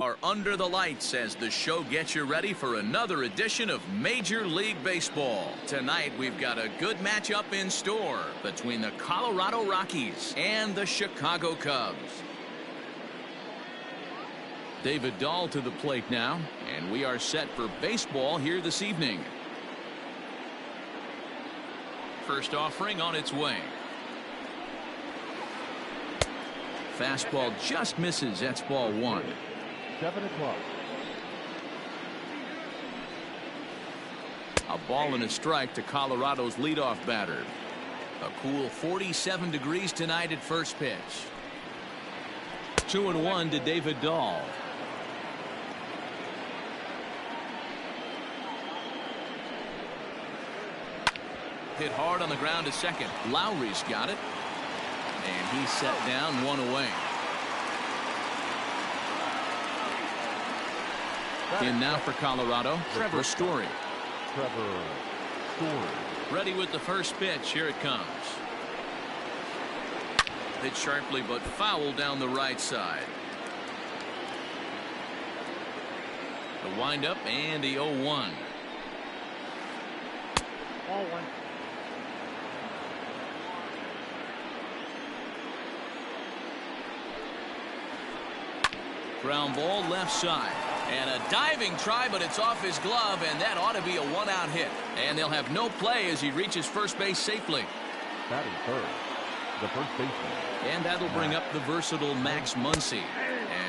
Are under the lights as the show gets you ready for another edition of Major League Baseball. Tonight we've got a good matchup in store between the Colorado Rockies and the Chicago Cubs. David Dahl to the plate now, and we are set for baseball here this evening. First offering on its way. Fastball just misses. That's ball one. 7 o'clock. A ball and a strike to Colorado's leadoff batter. A cool 47 degrees tonight at first pitch. 2-1 to David Dahl. Hit hard on the ground to second. Lowry's got it. And he's set down, one away. In now for Colorado, Trevor Story. Ready with the first pitch. Here it comes. Hit sharply but foul down the right side. The windup and the 0-1. Ball one. Ground ball left side. And a diving try, but it's off his glove, and that ought to be a one-out hit. And they'll have no play as he reaches first base safely. Batting third, the first baseman. And that'll bring up the versatile Max Muncy.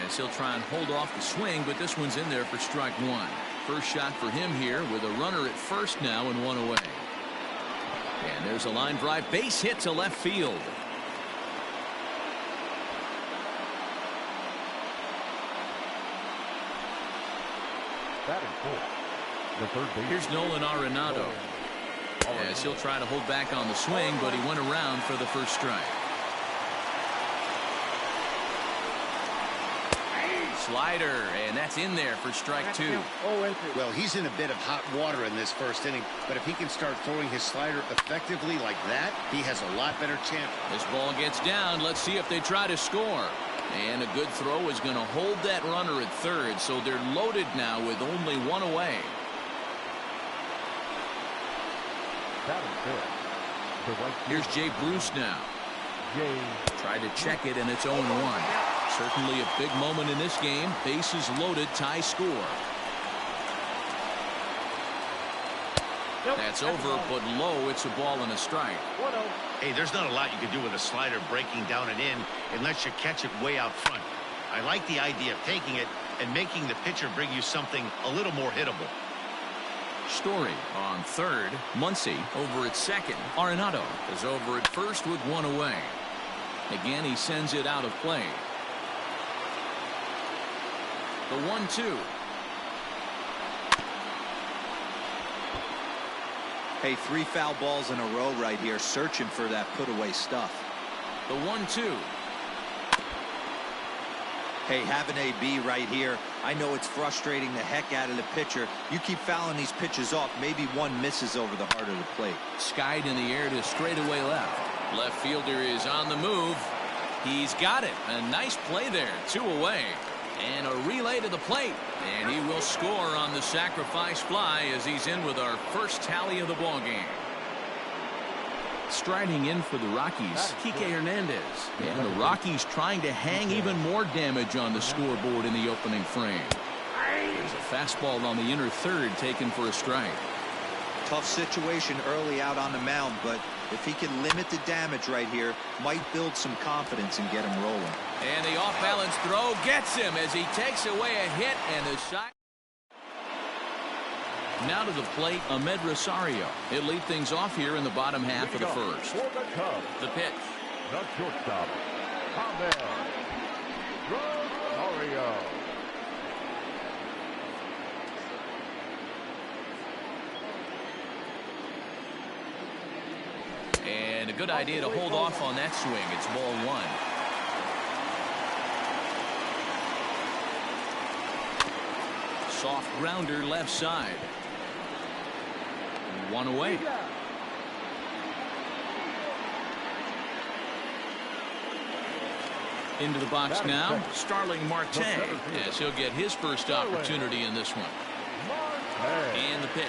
As he'll try and hold off the swing, but this one's in there for strike one. First shot for him here with a runner at first now and one away. And there's a line drive base hit to left field. The third base. Here's Nolan Arenado. As he'll try to hold back on the swing, but he went around for the first strike. Slider, and that's in there for strike two. Well, he's in a bit of hot water in this first inning, but if he can start throwing his slider effectively like that, he has a lot better chance. This ball gets down. Let's see if they try to score. And a good throw is going to hold that runner at third, so they're loaded now with only one away. Here's Jay Bruce now. Tried to check it, and it's 0-1. Certainly a big moment in this game. Bases loaded, tie score. That's over, but low. It's a ball and a strike. Hey, there's not a lot you can do with a slider breaking down and in unless you catch it way out front. I like the idea of taking it and making the pitcher bring you something a little more hittable. Story on third. Muncy over at second. Arenado is over at first with one away. Again, he sends it out of play. The 1-2. Hey, 3 foul balls in a row right here, searching for that put-away stuff. The 1-2. Hey, have an AB right here. I know it's frustrating the heck out of the pitcher. You keep fouling these pitches off, maybe one misses over the heart of the plate. Skied in the air to straightaway left. Left fielder is on the move. He's got it. A nice play there. 2 away. And a relay to the plate. And he will score on the sacrifice fly as he's in with our first tally of the ball game. Striding in for the Rockies, Kike Hernandez. And the Rockies trying to hang even more damage on the scoreboard in the opening frame. There's a fastball on the inner third taken for a strike. Tough situation early out on the mound, but if he can limit the damage right here, might build some confidence and get him rolling. And the off-balance throw gets him as he takes away a hit, and the side. Now to the plate, Ahmed Rosario. He'll lead things off here in the bottom half of the first. The pitch. The shortstop, Ahmed Rosario. And a good idea to hold off on that swing. It's ball one. Soft grounder left side. One away. Into the box now, Starling Marte, as he'll get his first opportunity in this one. And the pitch.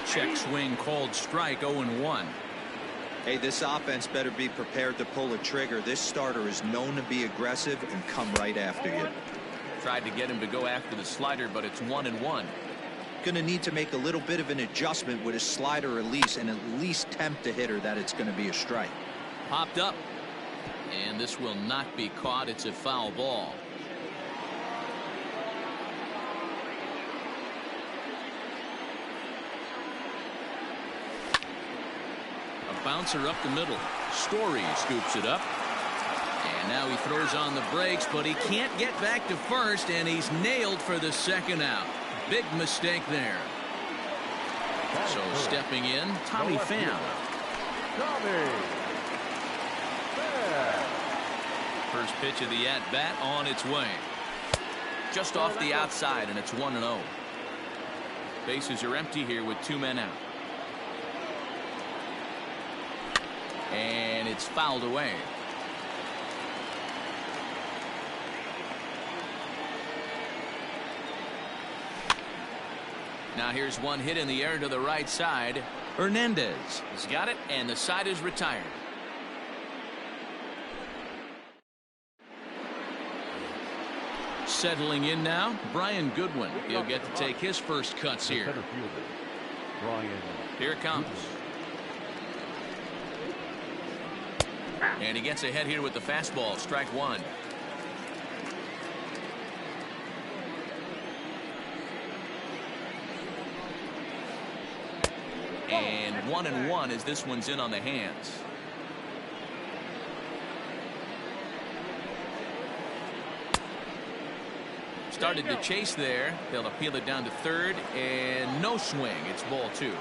Check swing called strike, 0-1. Hey, this offense better be prepared to pull a trigger. This starter is known to be aggressive and come right after you. Tried to get him to go after the slider, but it's 1-1. Going to need to make a little bit of an adjustment with his slider release and at least tempt the hitter that it's going to be a strike. Popped up. And this will not be caught. It's a foul ball. A bouncer up the middle. Story scoops it up. And now he throws on the brakes, but he can't get back to first, and he's nailed for the second out. Big mistake there. So stepping in, Tommy Pham. First pitch of the at-bat on its way. Just off the outside, and it's 1-0. Bases are empty here with 2 men out. And it's fouled away. Now here's one hit in the air to the right side. Hernandez has got it, and the side is retired. Settling in now, Brian Goodwin. He'll get to take his first cuts here. Here it comes. And he gets ahead here with the fastball, strike one. And 1-1 as this one's in on the hands. Started to chase there. They'll appeal it down to third, and no swing. It's ball 2.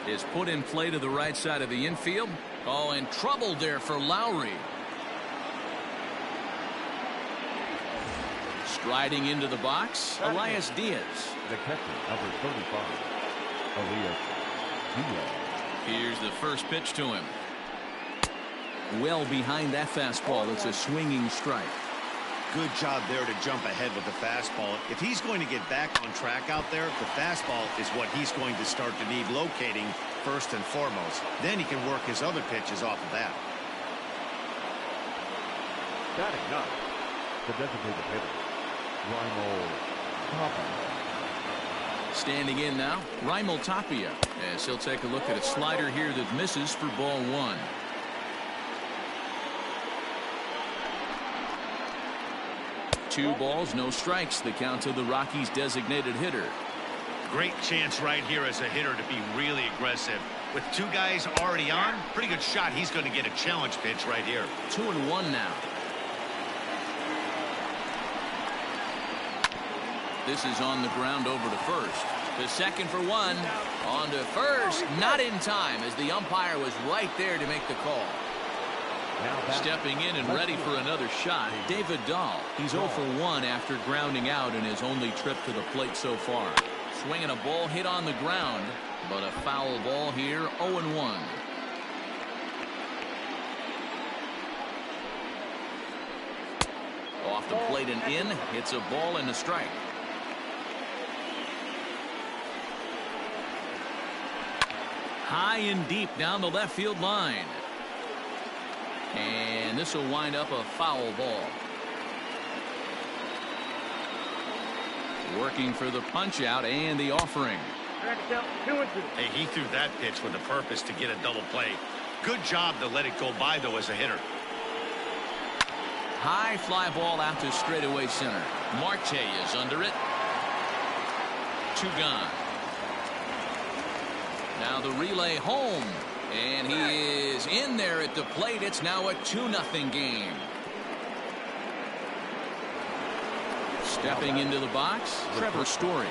Is put in play to the right side of the infield. Oh, and trouble there for Lowry. Striding into the box, Elias Diaz. The catcher, number 35, Elias Diaz. Here's the first pitch to him. Well behind that fastball. It's a swinging strike. Good job there to jump ahead with the fastball. If he's going to get back on track out there, the fastball is what he's going to start to need locating first and foremost. Then he can work his other pitches off of that. Batting up, the designated hitter, Raimel Tapia. Standing in now, Raimel Tapia, as he'll take a look at a slider here that misses for ball 1. Two balls, no strikes. The count to the Rockies' designated hitter. Great chance right here as a hitter to be really aggressive. With 2 guys already on, pretty good shot. He's going to get a challenge pitch right here. 2-1 now. This is on the ground over to first. The second for 1. On to first. Not in time as the umpire was right there to make the call. Stepping in and ready for another shot, David Dahl. He's 0 for 1 after grounding out in his only trip to the plate so far. Swinging a ball hit on the ground, but a foul ball here, 0-1. Off the plate and in, it's a ball and a strike. High and deep down the left field line. And this will wind up a foul ball. Working for the punch out and the offering. Hey, he threw that pitch with a purpose to get a double play. Good job to let it go by, though, as a hitter. High fly ball out to straightaway center. Marte is under it. 2 gone. Now the relay home. And he is in there at the plate. It's now a 2-0 game. Stepping into the box, Trevor Story.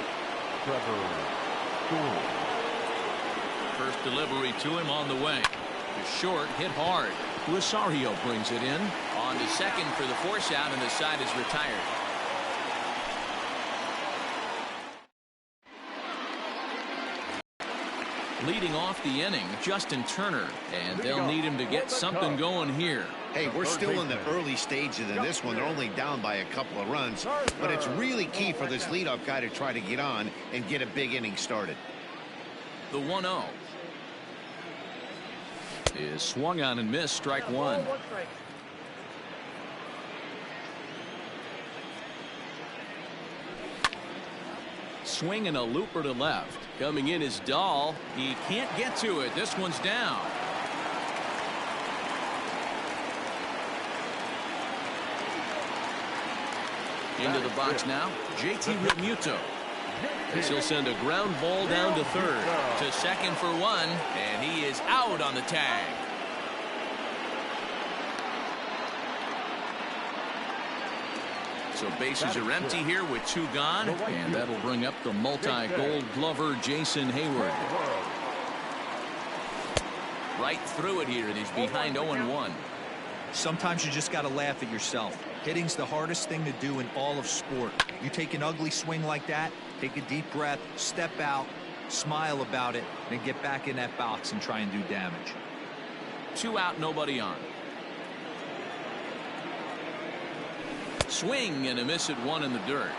First delivery to him on the way. The short hit hard. Rosario brings it in. On to second for the force out, and the side is retired. Leading off the inning, Justin Turner, and they'll need him to get something going here. Hey, we're still in the early stages of this one. They're only down by a couple of runs, but it's really key for this leadoff guy to try to get on and get a big inning started. The 1-0 is swung on and missed, strike one. Swing and a looper to left. Coming in is Dahl. He can't get to it. This one's down. Into the box now, JT Realmuto. As he'll send a ground ball down to third. To second for one, and he is out on the tag. So bases are empty here with two gone, and that'll bring up the multi-gold glover Jason Hayward. Right through it here, and he's behind 0-1. Sometimes you just got to laugh at yourself. Hitting's the hardest thing to do in all of sport. You take an ugly swing like that, take a deep breath, step out, smile about it, and get back in that box and try and do damage. 2 out, nobody on. Swing and a miss at 1 in the dirt.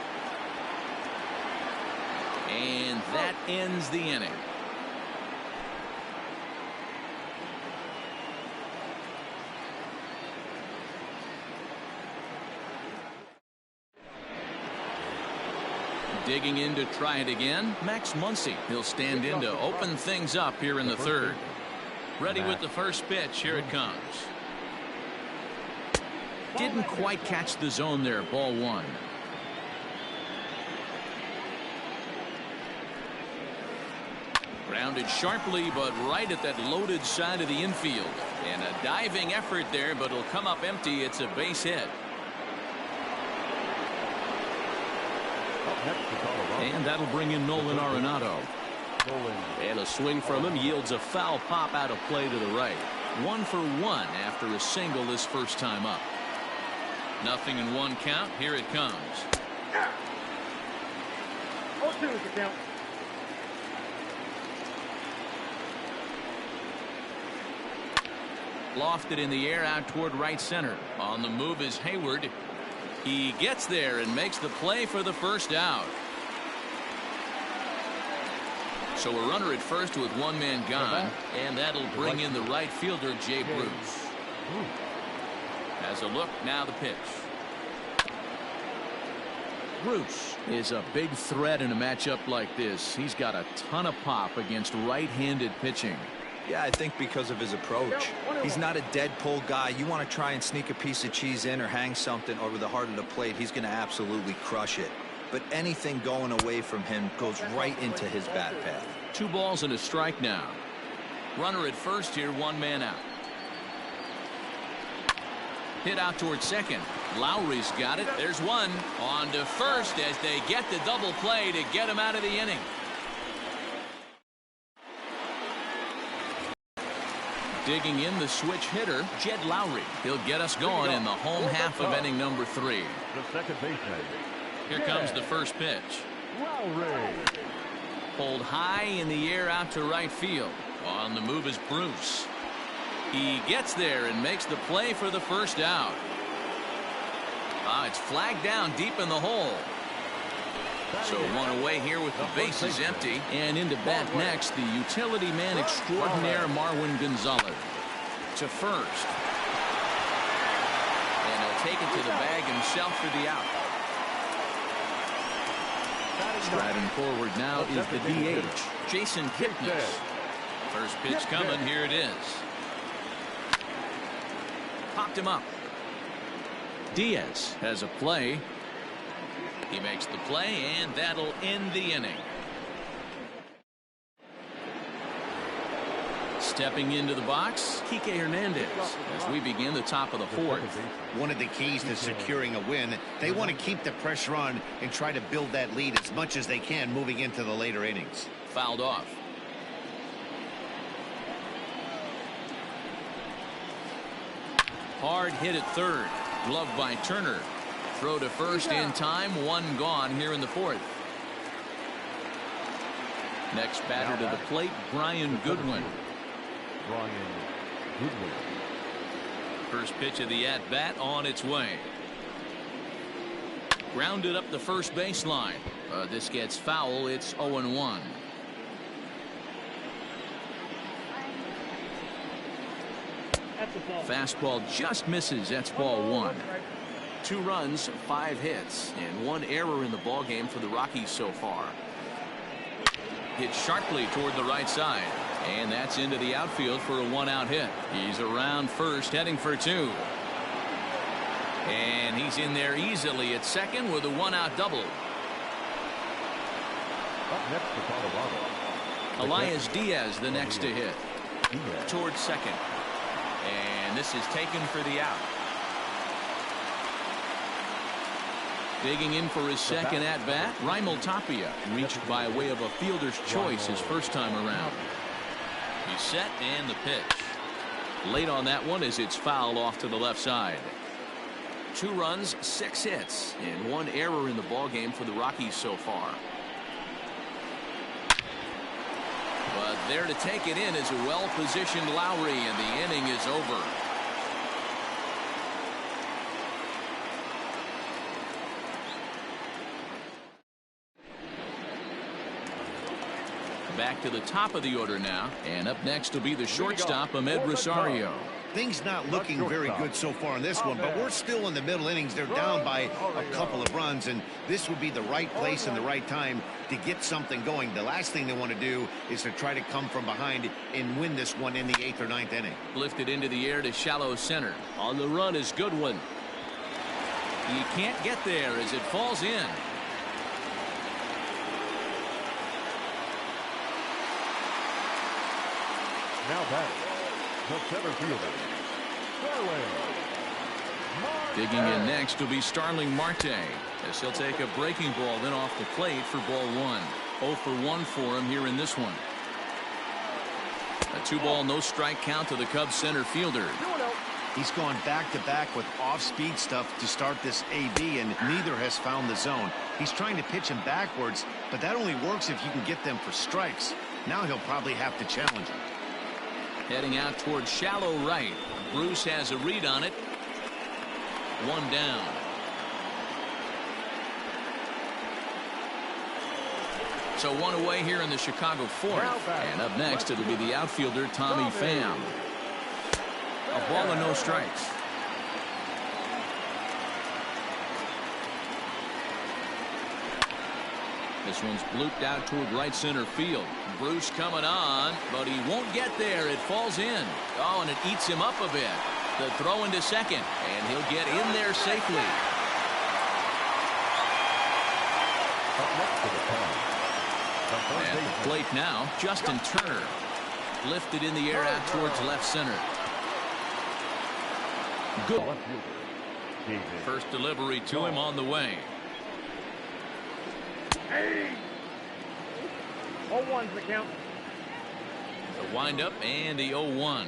And that ends the inning. Digging in to try it again, Max Muncy. He'll stand in to open things up here in the third. Ready with the first pitch. Here it comes. Didn't quite catch the zone there. Ball 1. Grounded sharply, but right at that loaded side of the infield. And a diving effort there, but it'll come up empty. It's a base hit. And that'll bring in Nolan Arenado. And a swing from him yields a foul pop out of play to the right. 1 for 1 after a single this first time up. 0-1 count. Here it comes. 0-2 is the count. Lofted in the air out toward right center. On the move is Hayward. He gets there and makes the play for the first out. So a runner at first with one man gone, and that'll bring in the right fielder, Jay Bruce. As a look, now the pitch. Bruce is a big threat in a matchup like this. He's got a ton of pop against right-handed pitching. Yeah, I think because of his approach. He's not a dead pull guy. You want to try and sneak a piece of cheese in or hang something over the heart of the plate, he's going to absolutely crush it. But anything going away from him goes right into his bat path. 2 balls and a strike now. Runner at first here, one man out. Hit out towards second. Lowry's got it. There's one. On to first as they get the double play to get him out of the inning. Digging in the switch hitter, Jed Lowry. He'll get us going in the home half of inning number 3. The second baseman. Here comes the first pitch. Lowry. Pulled high in the air out to right field. On the move is Bruce. He gets there and makes the play for the first out. It's flagged down deep in the hole. So one away here with the bases empty. And into bat next, the utility man extraordinaire Marwin Gonzalez. To first. And he'll take it to the bag himself for the out. Striding forward now is the DH, Jason Kipnis. First pitch coming. Here it is. Popped him up. Diaz has a play. He makes the play, and that'll end the inning. Stepping into the box, Kike Hernandez as we begin the top of the 4th. One of the keys to securing a win, they want to keep the pressure on and try to build that lead as much as they can moving into the later innings. Fouled off. Hard hit at third. Gloved by Turner. Throw to first in time. 1 gone here in the 4th. Next batter to the plate, Brian Goodwin. Brian Goodwin. First pitch of the at-bat on its way. Grounded up the first baseline. This gets foul. It's 0-1. Fastball just misses. That's ball one. 2 runs, 5 hits, and 1 error in the ballgame for the Rockies so far. Hit sharply toward the right side, and that's into the outfield for a 1-out hit. He's around first, heading for 2. And he's in there easily at second with a 1-out double. Up next for Colorado. Elias Diaz the next to hit. Towards second. And this is taken for the out. Digging in for his second at-bat, Raimel Tapia reached by way of a fielder's choice his first time around. He's set and the pitch. Late on that one as it's fouled off to the left side. 2 runs, 6 hits, and 1 error in the ballgame for the Rockies so far. But there to take it in is a well-positioned Lowry, and the inning is over. Back to the top of the order now, and up next will be the shortstop, Amed Rosario. Things not looking very good so far in this one, but we're still in the middle innings. They're down by a couple of runs, and this would be the right place and the right time to get something going. The last thing they want to do is to try to come from behind and win this one in the 8th or 9th inning. Lifted into the air to shallow center. On the run is Goodwin. He can't get there as it falls in. Now back, the center fielder, Starling Marte. Digging in next will be Starling Marte, as he'll take a breaking ball then off the plate for ball 1. 0 for 1 for him here in this one. A 2-ball, no strike count to the Cubs center fielder. He's gone back-to-back with off-speed stuff to start this AB, and neither has found the zone. He's trying to pitch him backwards, but that only works if you can get them for strikes. Now he'll probably have to challenge him. Heading out towards shallow right. Bruce has a read on it. 1 down. So 1 away here in the Chicago 4th. And up next it'll be the outfielder Tommy Pham. A ball and no strikes. This one's blooped out toward right center field. Bruce coming on, but he won't get there. It falls in. Oh, and it eats him up a bit. The throw into second, and he'll get in there safely. Up next to the plate. At the plate now, Justin Turner. Lifted in the air out towards left center. Good. First delivery to him on the way. 0-1's the count. The windup and the 0-1.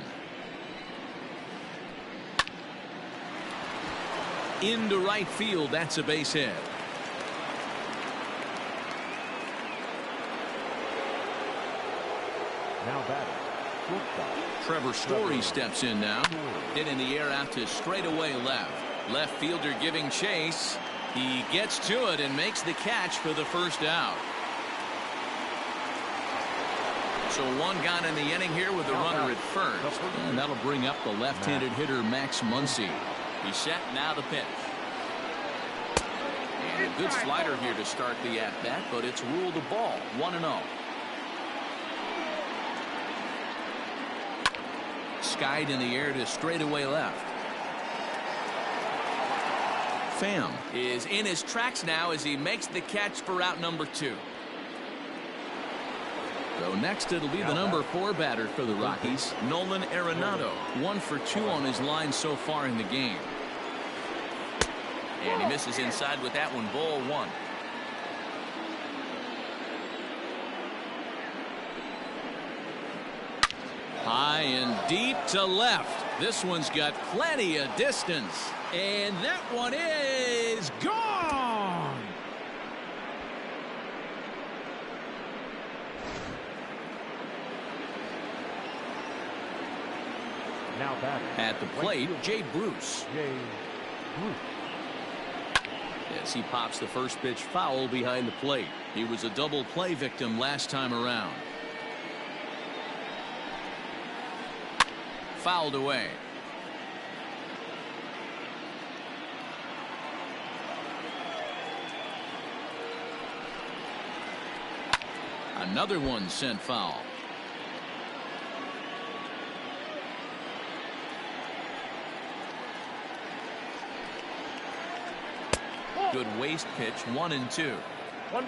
Into right field. That's a base hit. Now batting. Trevor Story steps in now. Hit in the air out to straightaway left. Left fielder giving chase. He gets to it and makes the catch for the first out. So 1 gone in the inning here with a runner at first. And that'll bring up the left-handed hitter Max Muncy. He's set, now the pitch. And a good slider here to start the at-bat, but it's ruled a ball. 1-0. Skied in the air to straightaway left. Pham is in his tracks now as he makes the catch for out number 2. So next it'll be the number 4 batter for the Rockies, Nolan Arenado. 1 for 2 on his line so far in the game. And he misses inside with that one. Ball 1. High and deep to left. This one's got plenty of distance. And that one is gone. Now batting. At the plate, Jay Bruce. Jay Bruce. As he pops the first pitch foul behind the plate. He was a double play victim last time around. Fouled away. Another one sent foul. Good waste pitch, 1-2.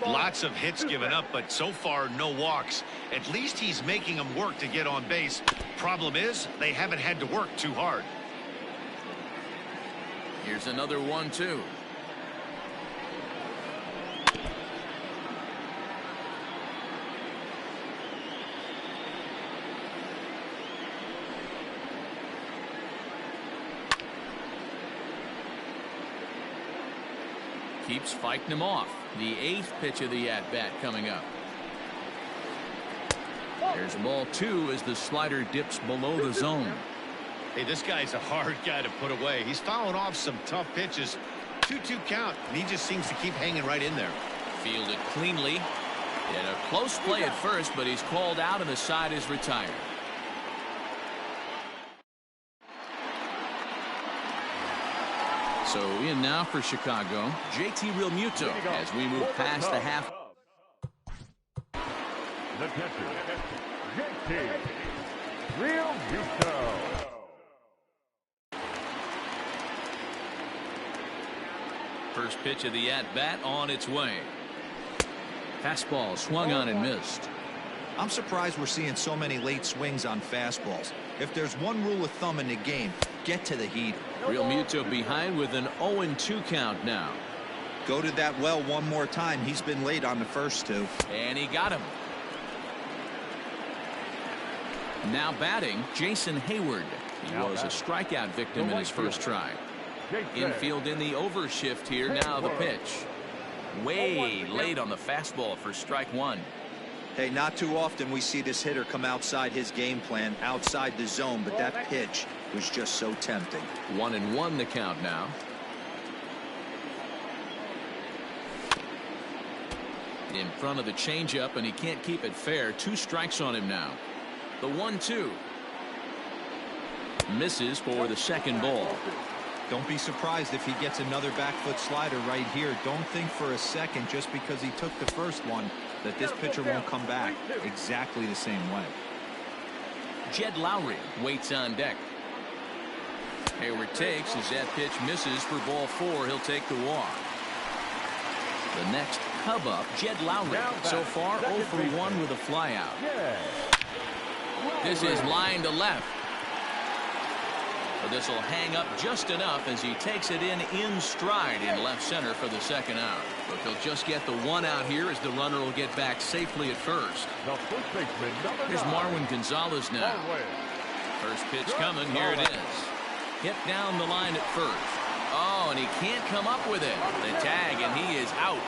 Lots of hits given up, but so far no walks. At least he's making them work to get on base. Problem is, they haven't had to work too hard. Here's another 1-2. Keeps fighting him off. The 8th pitch of the at-bat coming up. There's ball 2 as the slider dips below the zone. Hey, this guy's a hard guy to put away. He's fouling off some tough pitches. 2-2 count, and he just seems to keep hanging right in there. Fielded cleanly. In a close play at first, but he's called out and the side is retired. So in now for Chicago, JT Realmuto as we move past the half. The catcher, JT Realmuto. First pitch of the at-bat on its way. Fastball swung on and missed. I'm surprised we're seeing so many late swings on fastballs. If there's one rule of thumb in the game, get to the heater. Realmuto behind with an 0-2 count now. Go to that well one more time. He's been late on the first two. And he got him. Now batting, Jason Hayward. He was a strikeout victim in his first try. Infield in the overshift here. Now the pitch. Way late on the fastball for strike one. Hey, not too often we see this hitter come outside his game plan, outside the zone, but that pitch was just so tempting. 1-1 the count now. In front of the changeup, and he can't keep it fair. 2 strikes on him now. The 1-2. Misses for the second ball. Don't be surprised if he gets another back foot slider right here. Don't think for a second, just because he took the first one, that this pitcher won't come back exactly the same way. Jed Lowry waits on deck. Hayward takes as that pitch misses for ball 4. He'll take the walk. The next Cub up, Jed Lowry. So far 0 for 1 with a flyout. This is line to left. But this will hang up just enough as he takes it in stride in left center for the second out. But they'll just get the 1 out here as the runner will get back safely at first. Here's Marwin Gonzalez now. First pitch coming. Here it is. Hit down the line at first. Oh, and he can't come up with it. The tag, and he is out.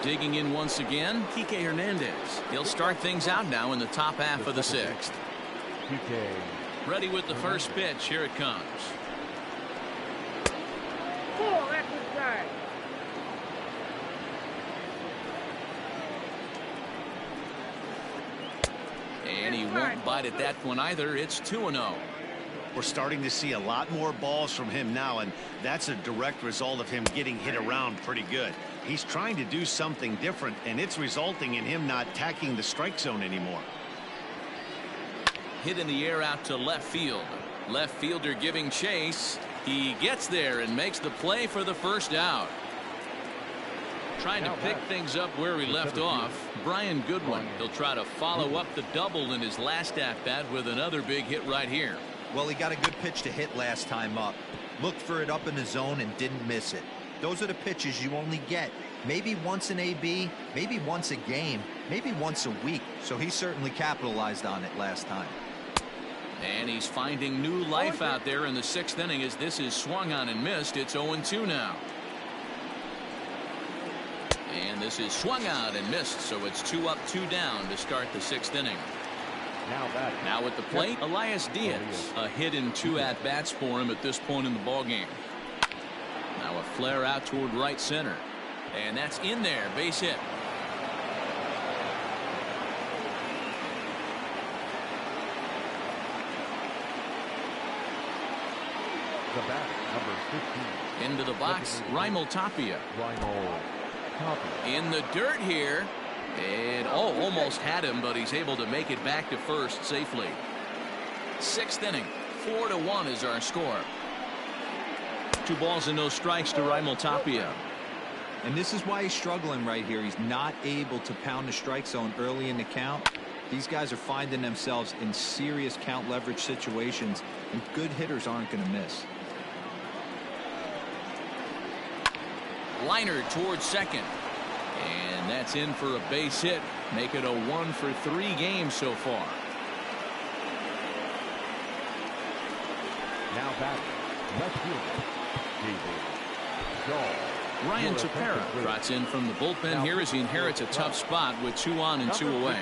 Digging in once again, Kike Hernandez. He'll start things out now in the top half of the 6th. Ready with the first pitch. Here it comes. And he won't bite at that one either. It's 2-0. We're starting to see a lot more balls from him now, and that's a direct result of him getting hit around pretty good. He's trying to do something different, and it's resulting in him not tacking the strike zone anymore. Hit in the air out to left field. Left fielder giving chase. He gets there and makes the play for the first out. Trying to pick things up where he left off. Brian Goodwin. He'll try to follow up the double in his last at-bat with another big hit right here. Well, he got a good pitch to hit last time up. Looked for it up in the zone and didn't miss it. Those are the pitches you only get maybe once in AB, maybe once a game, maybe once a week. So he certainly capitalized on it last time. And he's finding new life out there in the 6th inning as this is swung on and missed. It's 0-2 now. And this is swung out and missed, so it's 2 up, 2 down to start the 6th inning. Now at the plate, Elias Diaz. A hit in 2 at-bats for him at this point in the ballgame. Now a flare out toward right center. And that's in there, base hit. The bat, number 15. Into the box, Raimel Tapia. In the dirt here. And almost had him, but he's able to make it back to first safely. 6th inning, 4-1 is our score. 2 balls and no strikes to Raimel Tapia. And this is why he's struggling right here. He's not able to pound the strike zone early in the count. These guys are finding themselves in serious count leverage situations, and good hitters aren't going to miss. Liner towards second. And that's in for a base hit. Make it a 1 for 3 games so far. Now back, left field. Ryan Tepera trots in from the bullpen here as he inherits a tough spot with 2 on and 2 away.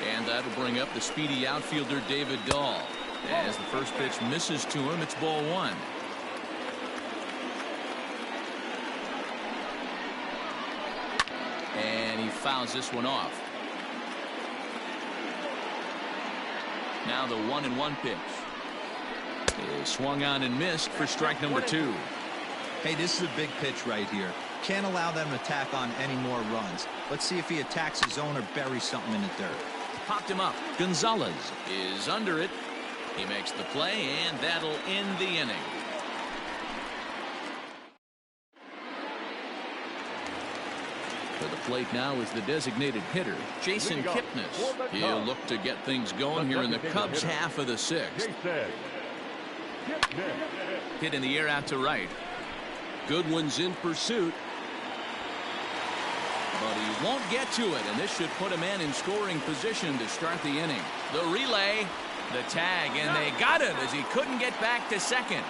And that'll bring up the speedy outfielder David Dahl. As the first pitch misses to him, it's ball 1. And he fouls this one off. Now the 1-1 pitch is swung on and missed for strike number 2. Hey, this is a big pitch right here. Can't allow them to tack on any more runs. Let's see if he attacks his zone or buries something in the dirt. Popped him up. Gonzalez is under it. He makes the play, and that'll end the inning. For the plate now is the designated hitter, Jason Kipnis. He'll look to get things going here in the Cubs' half of the 6th. Hit in the air out to right. Goodwin's in pursuit. But he won't get to it, and this should put a man in scoring position to start the inning. The relay, the tag, and they got it as he couldn't get back to second.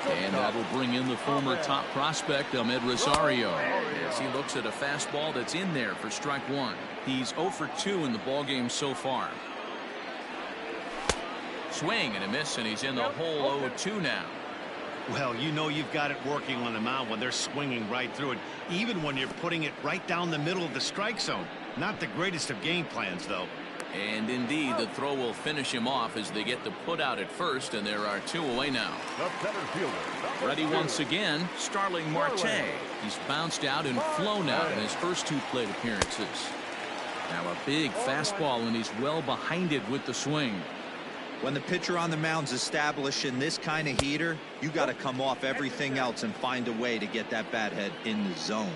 And that'll bring in the former top prospect, Ahmed Rosario, as he looks at a fastball that's in there for strike 1. He's 0 for 2 in the ballgame so far. Swing and a miss, and he's in the hole 0-2 now. Well, you know you've got it working on the mound when they're swinging right through it, even when you're putting it right down the middle of the strike zone. Not the greatest of game plans, though. And indeed, the throw will finish him off as they get the put out at first, and there are 2 away now. Ready once again, Starling Marte. He's bounced out and flown out in his first 2 plate appearances. Now a big fastball, and he's well behind it with the swing. When the pitcher on the mound's establishing this kind of heater, you got to come off everything else and find a way to get that bat head in the zone.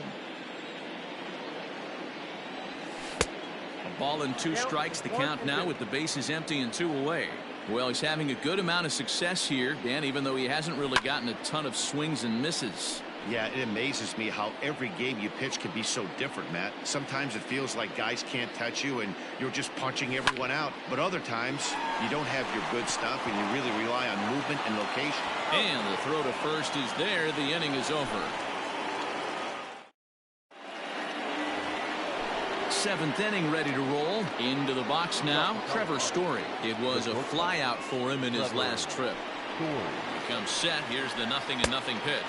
A ball and 2 strikes, the count now with the bases empty and 2 away. Well, he's having a good amount of success here, Dan, even though he hasn't really gotten a ton of swings and misses. Yeah, it amazes me how every game you pitch can be so different, Matt. Sometimes it feels like guys can't touch you and you're just punching everyone out. But other times, you don't have your good stuff and you really rely on movement and location. And the throw to first is there. The inning is over. 7th inning ready to roll. Into the box now, Trevor Story. It was a fly out for him in his last trip. He comes set. Here's the 0-0 pitch.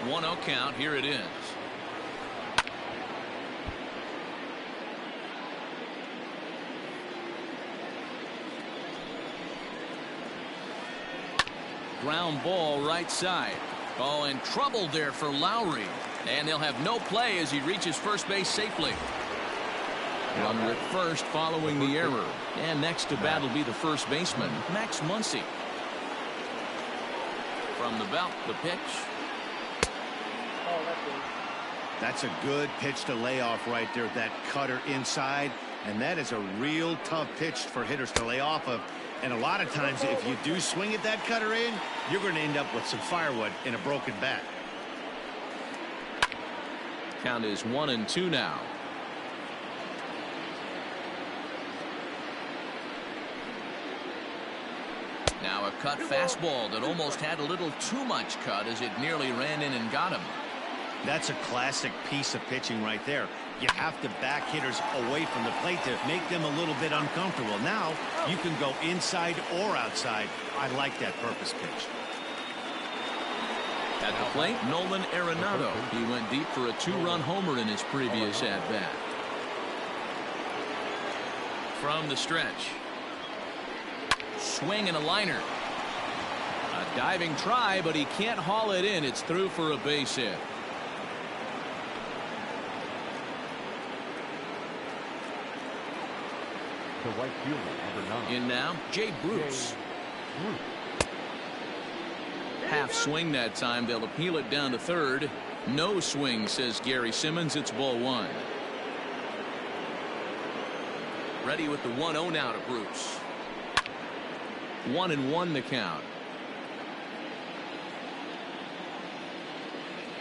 1-0 count. Here it is. Ground ball right side. Oh, and trouble there for Lowry. And they'll have no play as he reaches first base safely. Runner at first following the error. And next to bat will be the first baseman, Max Muncy. From the belt, the pitch. That's a good pitch to lay off right there. That cutter inside. And that is a real tough pitch for hitters to lay off of. And a lot of times, if you do swing at that cutter in, you're going to end up with some firewood in a broken bat. Count is 1-2 now. Now a cut fastball that almost had a little too much cut as it nearly ran in and got him. That's a classic piece of pitching right there. You have to back hitters away from the plate to make them a little bit uncomfortable. Now you can go inside or outside. I like that purpose pitch. At the plate, Nolan Arenado. He went deep for a 2-run homer in his previous at-bat. From the stretch. Swing and a liner. A diving try, but he can't haul it in. It's through for a base hit. The right fielder, number 9. In now, Jay Bruce. Half swing that time. They'll appeal it down to third. No swing, says Gary Simmons. It's ball 1. Ready with the 1-0 now to Bruce. 1-1 the count.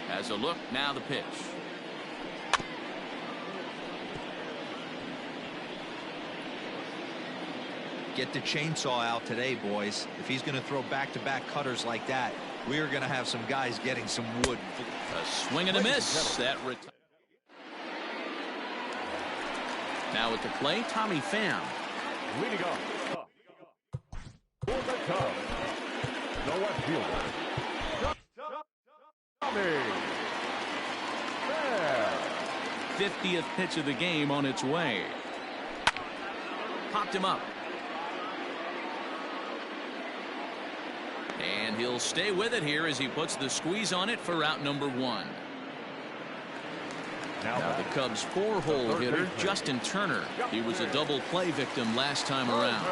Has a look, now the pitch. Get the chainsaw out today, boys. If he's going to throw back-to-back cutters like that, we are going to have some guys getting some wood. A swing and a miss. That now at the plate, Tommy Pham. Leading off. For the Cubs, the left fielder, Tommy Pham. 50th pitch of the game on its way. Popped him up. And he'll stay with it here as he puts the squeeze on it for out number 1. Now the Cubs' 4-hole hitter, Justin Turner. He was a double play victim last time around.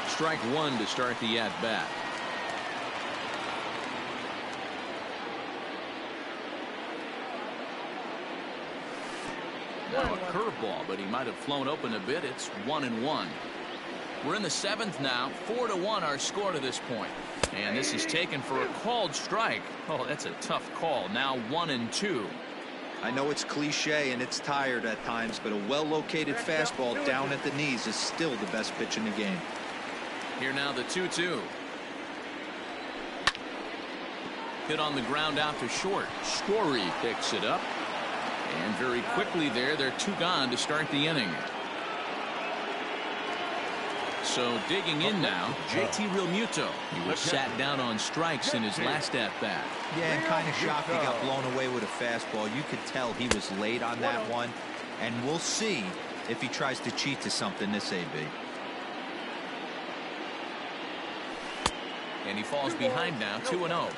Strike 1 to start the at-bat. Now a curveball, but he might have flown open a bit. It's 1-1. We're in the 7th now. 4-1 our score to this point. And this is taken for a called strike. Oh, that's a tough call. Now 1-2. I know it's cliche and it's tired at times, but a well-located fastball down at the knees is still the best pitch in the game. Here now the 2-2. Hit on the ground out to short. Story picks it up. And very quickly there, they're 2 gone to start the inning. So digging in now, JT Realmuto. He was sat down on strikes in his last at-bat. Yeah, and kind of shocked he got blown away with a fastball. You could tell he was late on that one. And we'll see if he tries to cheat to something this AB. And he falls behind now, 2-0.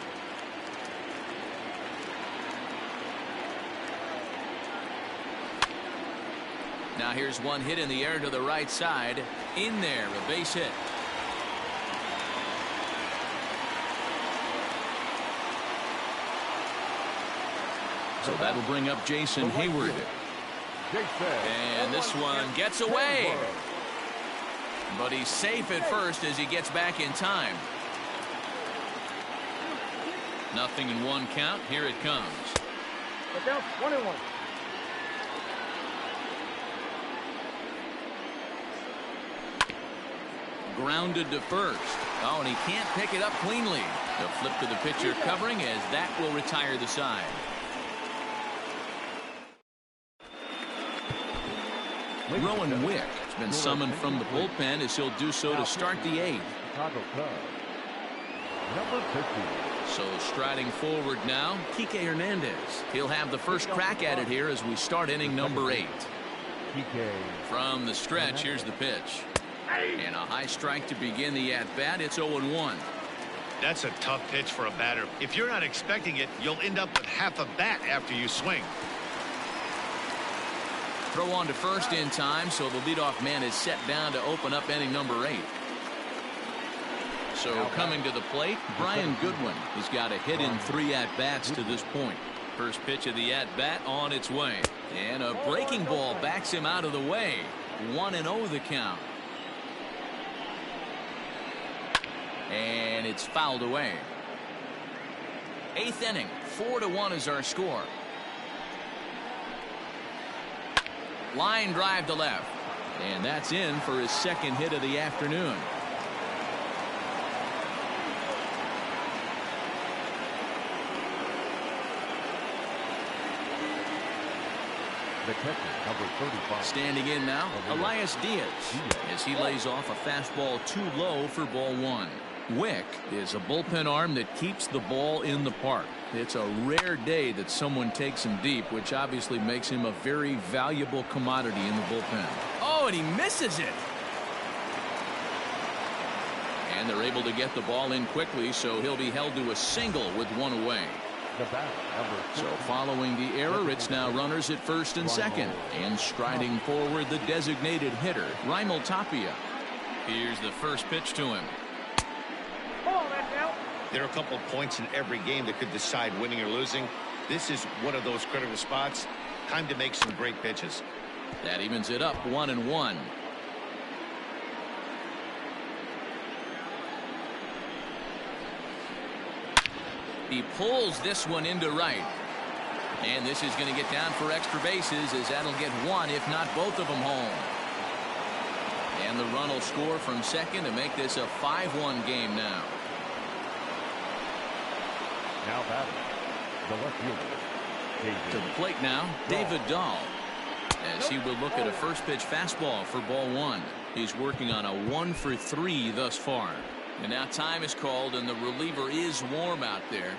Now here's one hit in the air to the right side. In there, a base hit. So that'll bring up Jason Hayward. And this one gets away. But he's safe at first as he gets back in time. 0-1 count. Here it comes. Look out, 1-1. Grounded to first. Oh, and he can't pick it up cleanly. The flip to the pitcher covering as that will retire the side. Rowan Wick has been summoned from the bullpen as he'll do so to start the 8th. Chicago Cubs, number 50. So striding forward now, Kike Hernandez. He'll have the first crack at it here as we start inning number 8. From the stretch, here's the pitch. And a high strike to begin the at-bat. It's 0-1. That's a tough pitch for a batter. If you're not expecting it, you'll end up with half a bat after you swing. Throw on to first in time, so the leadoff man is set down to open up inning number 8. So coming to the plate, Brian Goodwin. He's got a hit in 3 at-bats to this point. First pitch of the at-bat on its way. And a breaking ball backs him out of the way. 1-0 the count. And it's fouled away. 8th inning, 4-1 is our score. Line drive to left. And that's in for his second hit of the afternoon. The catcher, number 35. Standing in now, Elias Diaz, as he lays off a fastball too low for ball one. Wick is a bullpen arm that keeps the ball in the park. It's a rare day that someone takes him deep, which obviously makes him a very valuable commodity in the bullpen. Oh, and he misses it. And they're able to get the ball in quickly, so he'll be held to a single with one away. The bat, number 50. So following the error, it's now runners at first and second. And striding forward, the designated hitter, Raimel Tapia. Here's the first pitch to him. Oh, that's out. There are a couple of points in every game that could decide winning or losing. This is one of those critical spots. Time to make some great pitches. That evens it up 1-1. He pulls this one into right. And this is going to get down for extra bases, as that'll get one, if not both of them, home. And the run will score from second to make this a 5-1 game now. Now batting, the left fielder. To the plate now, David Dahl, as he will look at a first pitch fastball for ball one. He's working on a 1-for-3 thus far. And now time is called, and the reliever is warm out there.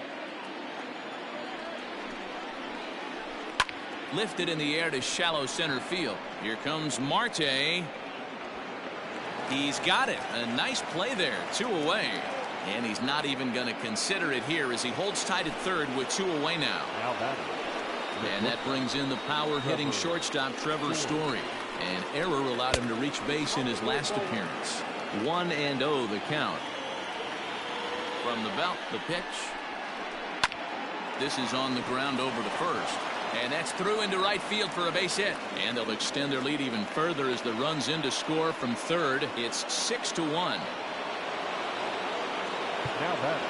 Lifted in the air to shallow center field. Here comes Marte. He's got it. A nice play there. 2 away. And he's not even going to consider it here as he holds tight at third with 2 away now. Now batting. And that brings in the power-hitting shortstop Trevor Story. An error allowed him to reach base in his last appearance. 1-0 the count. From the belt, the pitch. This is on the ground over to first. And that's through into right field for a base hit. And they'll extend their lead even further as the run's in to score from third. It's 6-1. Now batting,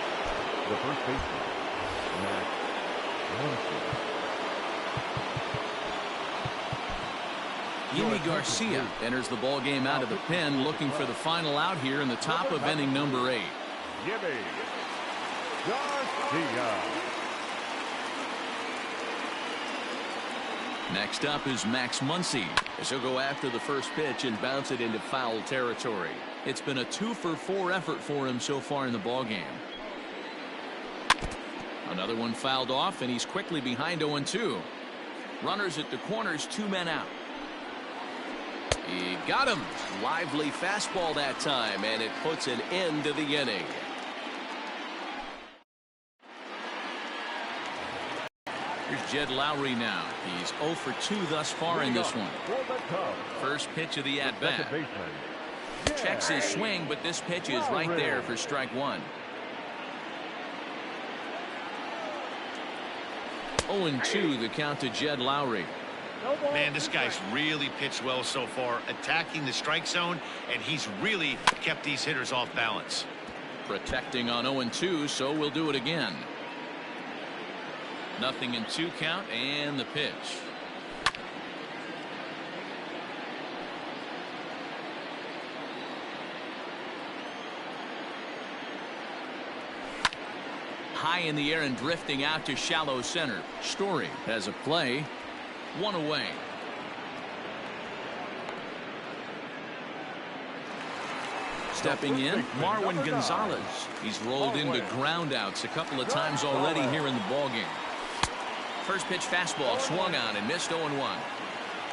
the first baseman, Max Muncy. Yimi Garcia enters the ball game out of the pen, looking for the final out here in the top of inning number 8. Yimi Garcia. Next up is Max Muncy, as he'll go after the first pitch and bounce it into foul territory. It's been a 2-for-4 effort for him so far in the ball game. Another one fouled off, and he's quickly behind 0-2. Runners at the corners, 2 men out. He got him. Lively fastball that time, and it puts an end to the inning. Here's Jed Lowry now. He's 0 for 2 thus far in this one. First pitch of the at-bat. Checks his swing, but this pitch is right there for strike 1. 0-2 the count to Jed Lowry. Man, this guy's really pitched well so far, attacking the strike zone, and he's really kept these hitters off balance. Protecting on 0-2, so we'll do it again. 0-2 count, and the pitch. High in the air and drifting out to shallow center. Story has a play. 1 away. Stepping in, Marwin Gonzalez. He's rolled into groundouts a couple of times already here in the ballgame. First pitch fastball swung on and missed 0-1.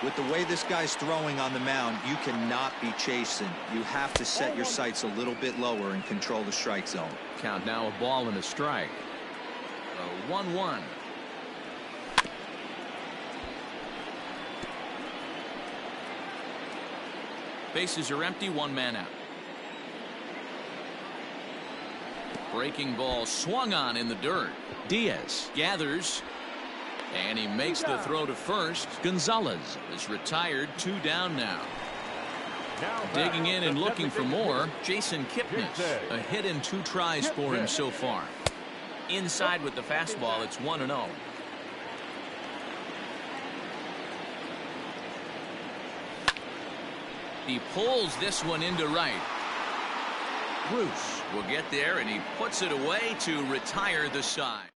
With the way this guy's throwing on the mound, you cannot be chasing. You have to set your sights a little bit lower and control the strike zone. Count now a ball and a strike. 1-1. Bases are empty, 1 man out. Breaking ball swung on in the dirt. Diaz gathers, and he makes the throw to first. Gonzalez is retired, 2 down now. Digging in and looking for more, Jason Kipnis. A hit in 2 tries for him so far. Inside with the fastball, it's 1-0. He pulls this one into right. Bruce will get there, and he puts it away to retire the side.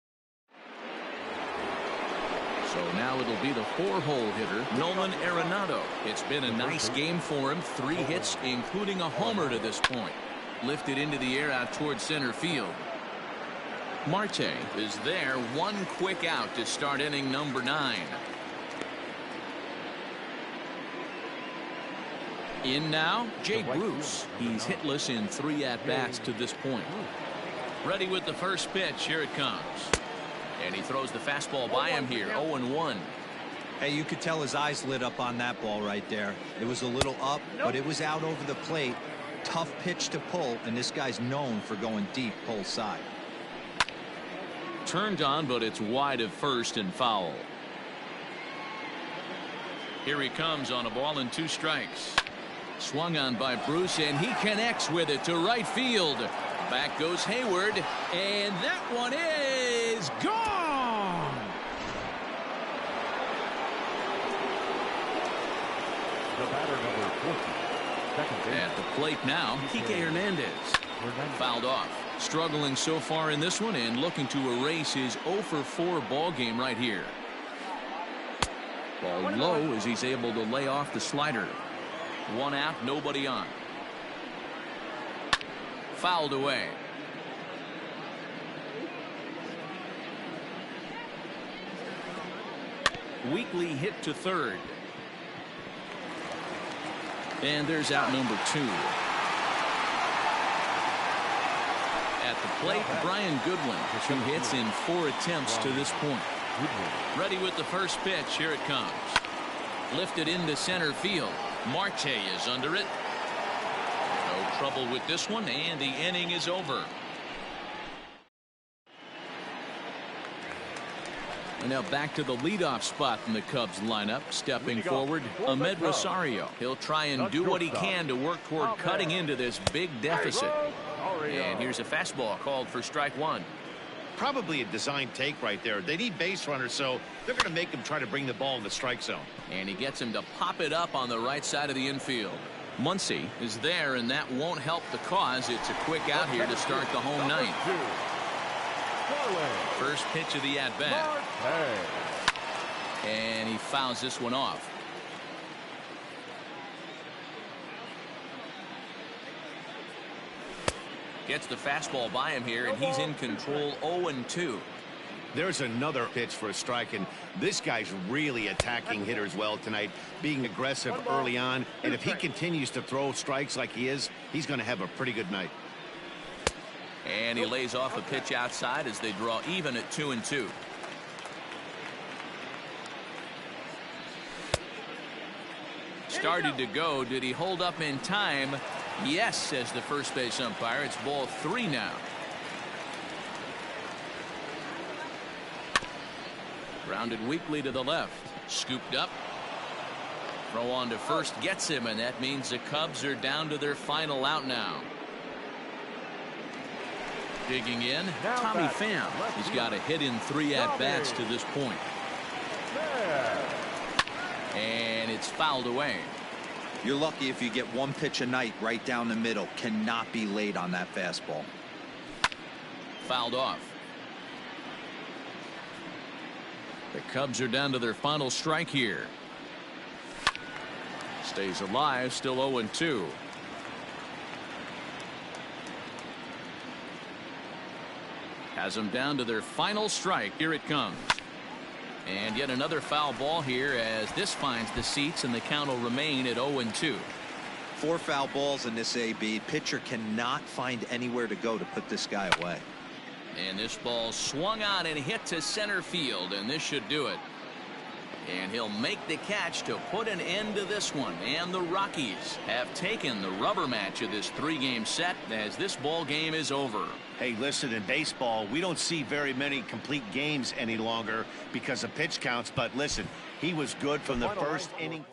So now it'll be the 4-hole hitter, Nolan Arenado. It's been a nice game for him. 3 hits, including a homer to this point. Lifted into the air out towards center field. Marte is there. 1 quick out to start inning number 9. In now, Jake Bruce. He's hitless in 3 at-bats to this point. Ready with the first pitch. Here it comes. And he throws the fastball by him here. 0-1. Hey, you could tell his eyes lit up on that ball right there. It was a little up, but it was out over the plate. Tough pitch to pull, and this guy's known for going deep pull side. Turned on, but it's wide of first and foul. Here he comes on a ball and 2 strikes. Swung on by Bruce, and he connects with it to right field. Back goes Hayward, and that one is gone. The batter, number 40. Second base. At the plate now, Kike Hernandez. Fouled off. Struggling so far in this one and looking to erase his 0-for-4 ball game right here. Ball low as he's able to lay off the slider. 1 out, nobody on. Fouled away. Weekly hit to third. And there's out number 2. At the plate, Brian Goodwin. 2 hits in 4 attempts to this point. Ready with the first pitch. Here it comes. Lifted into center field. Marte is under it. No trouble with this one, and the inning is over. And now back to the leadoff spot in the Cubs lineup. Stepping forward, Ahmed Rosario. He'll try and do what he can to work toward cutting into this big deficit. And here's a fastball called for strike 1. Probably a design take right there. They need base runners, so they're going to make him try to bring the ball in the strike zone. And he gets him to pop it up on the right side of the infield. Muncy is there, and that won't help the cause. It's a quick out here to start the home ninth. First pitch of the at-bat. And he fouls this one off. Gets the fastball by him here, and he's in control. 0-2. There's another pitch for a strike, and this guy's really attacking hitters well tonight, being aggressive early on. And if he continues to throw strikes like he is, he's going to have a pretty good night. And he lays off a pitch outside as they draw even at 2-2. Started to go. Did he hold up in time? Yes, says the first base umpire. It's ball 3 now. Grounded weakly to the left. Scooped up. Throw on to first gets him, and that means the Cubs are down to their final out now. Digging in, Tommy Pham. He's got a hit in 3 at-bats to this point. And it's fouled away. You're lucky if you get 1 pitch a night right down the middle. Cannot be late on that fastball. Fouled off. The Cubs are down to their final strike here. Stays alive, still 0-2. Has them down to their final strike. Here it comes. And yet another foul ball here as this finds the seats, and the count will remain at 0-2. 4 foul balls in this AB. Pitcher cannot find anywhere to go to put this guy away. And this ball swung on and hit to center field, and this should do it. And he'll make the catch to put an end to this one. And the Rockies have taken the rubber match of this 3-game set as this ball game is over. Hey, listen, in baseball, we don't see very many complete games any longer because of pitch counts. But listen, he was good from the first inning.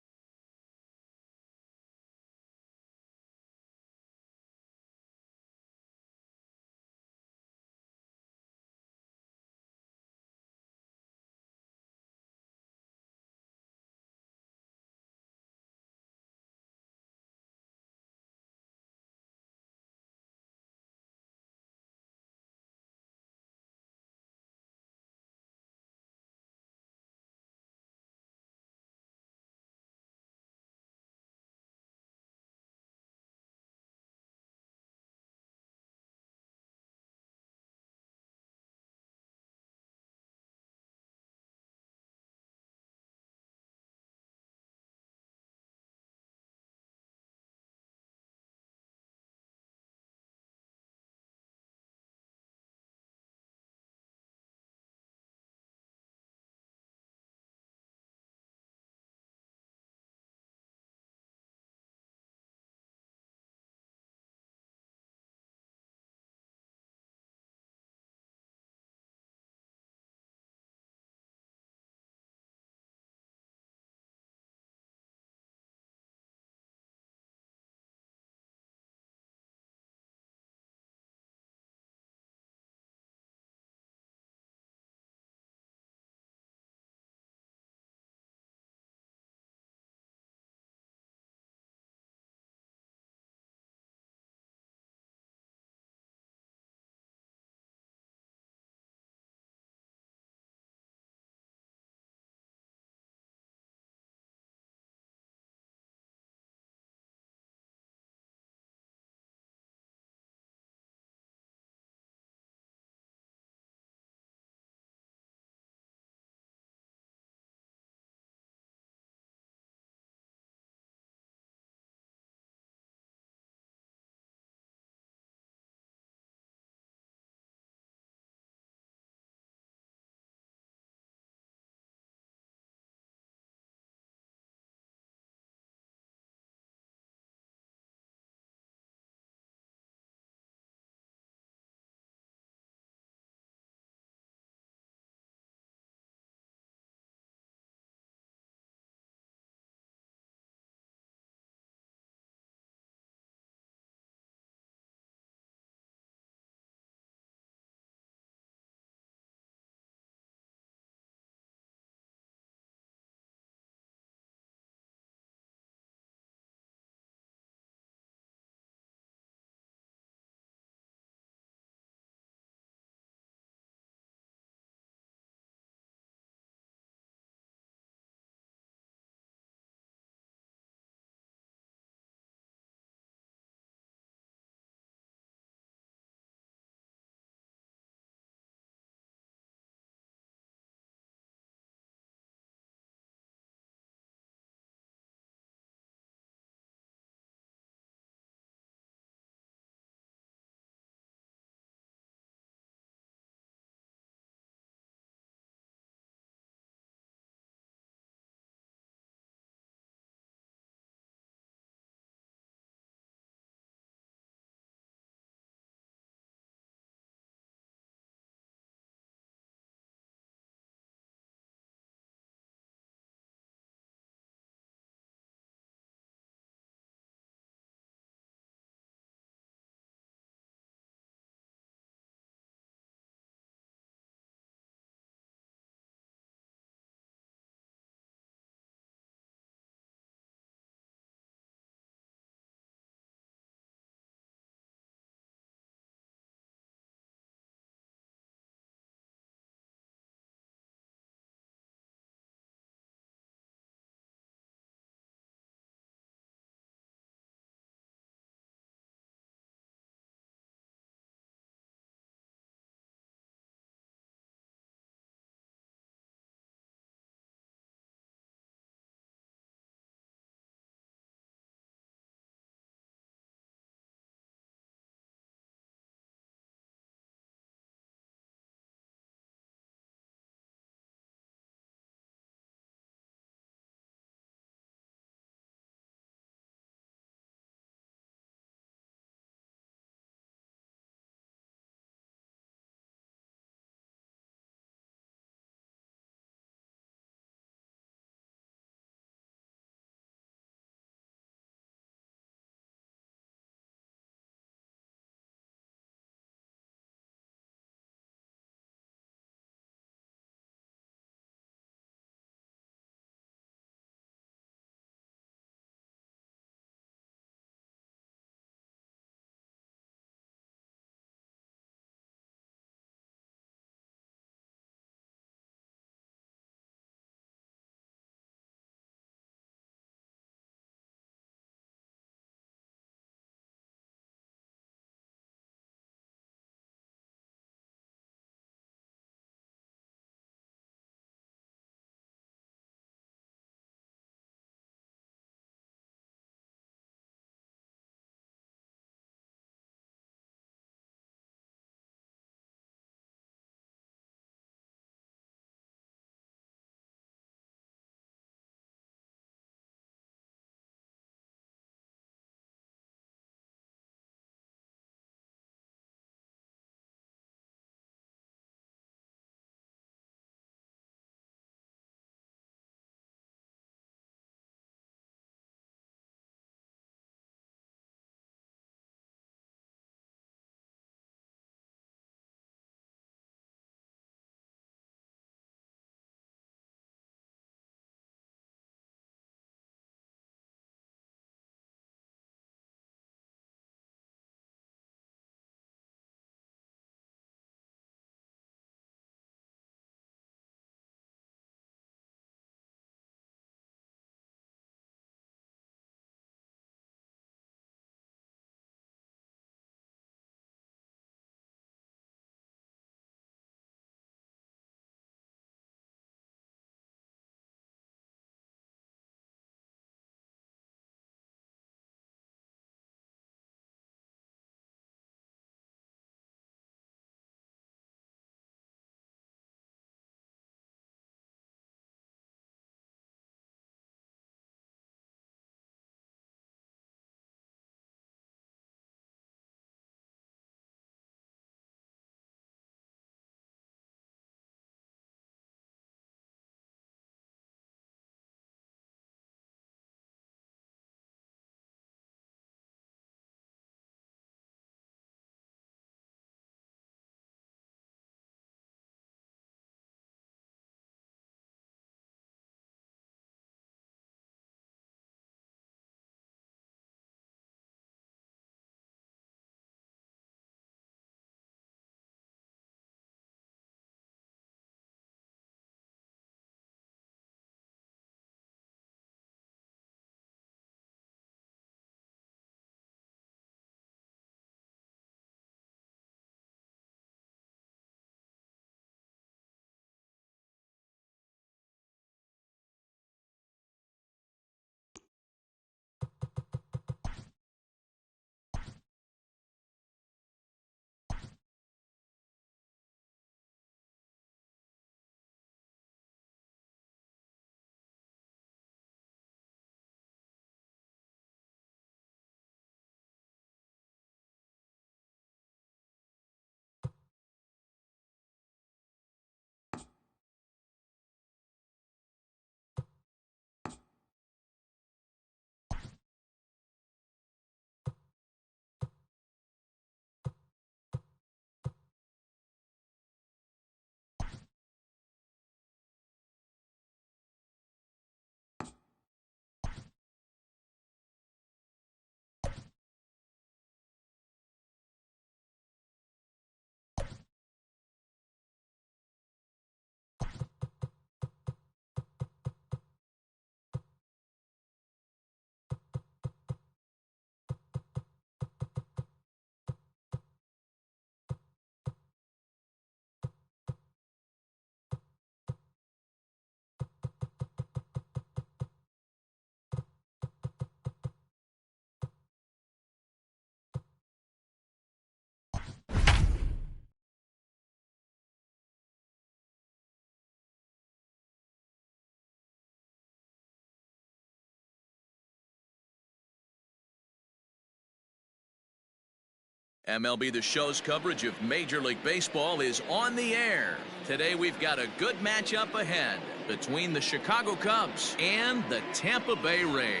MLB The Show's coverage of Major League Baseball is on the air. Today we've got a good matchup ahead between the Chicago Cubs and the Tampa Bay Rays.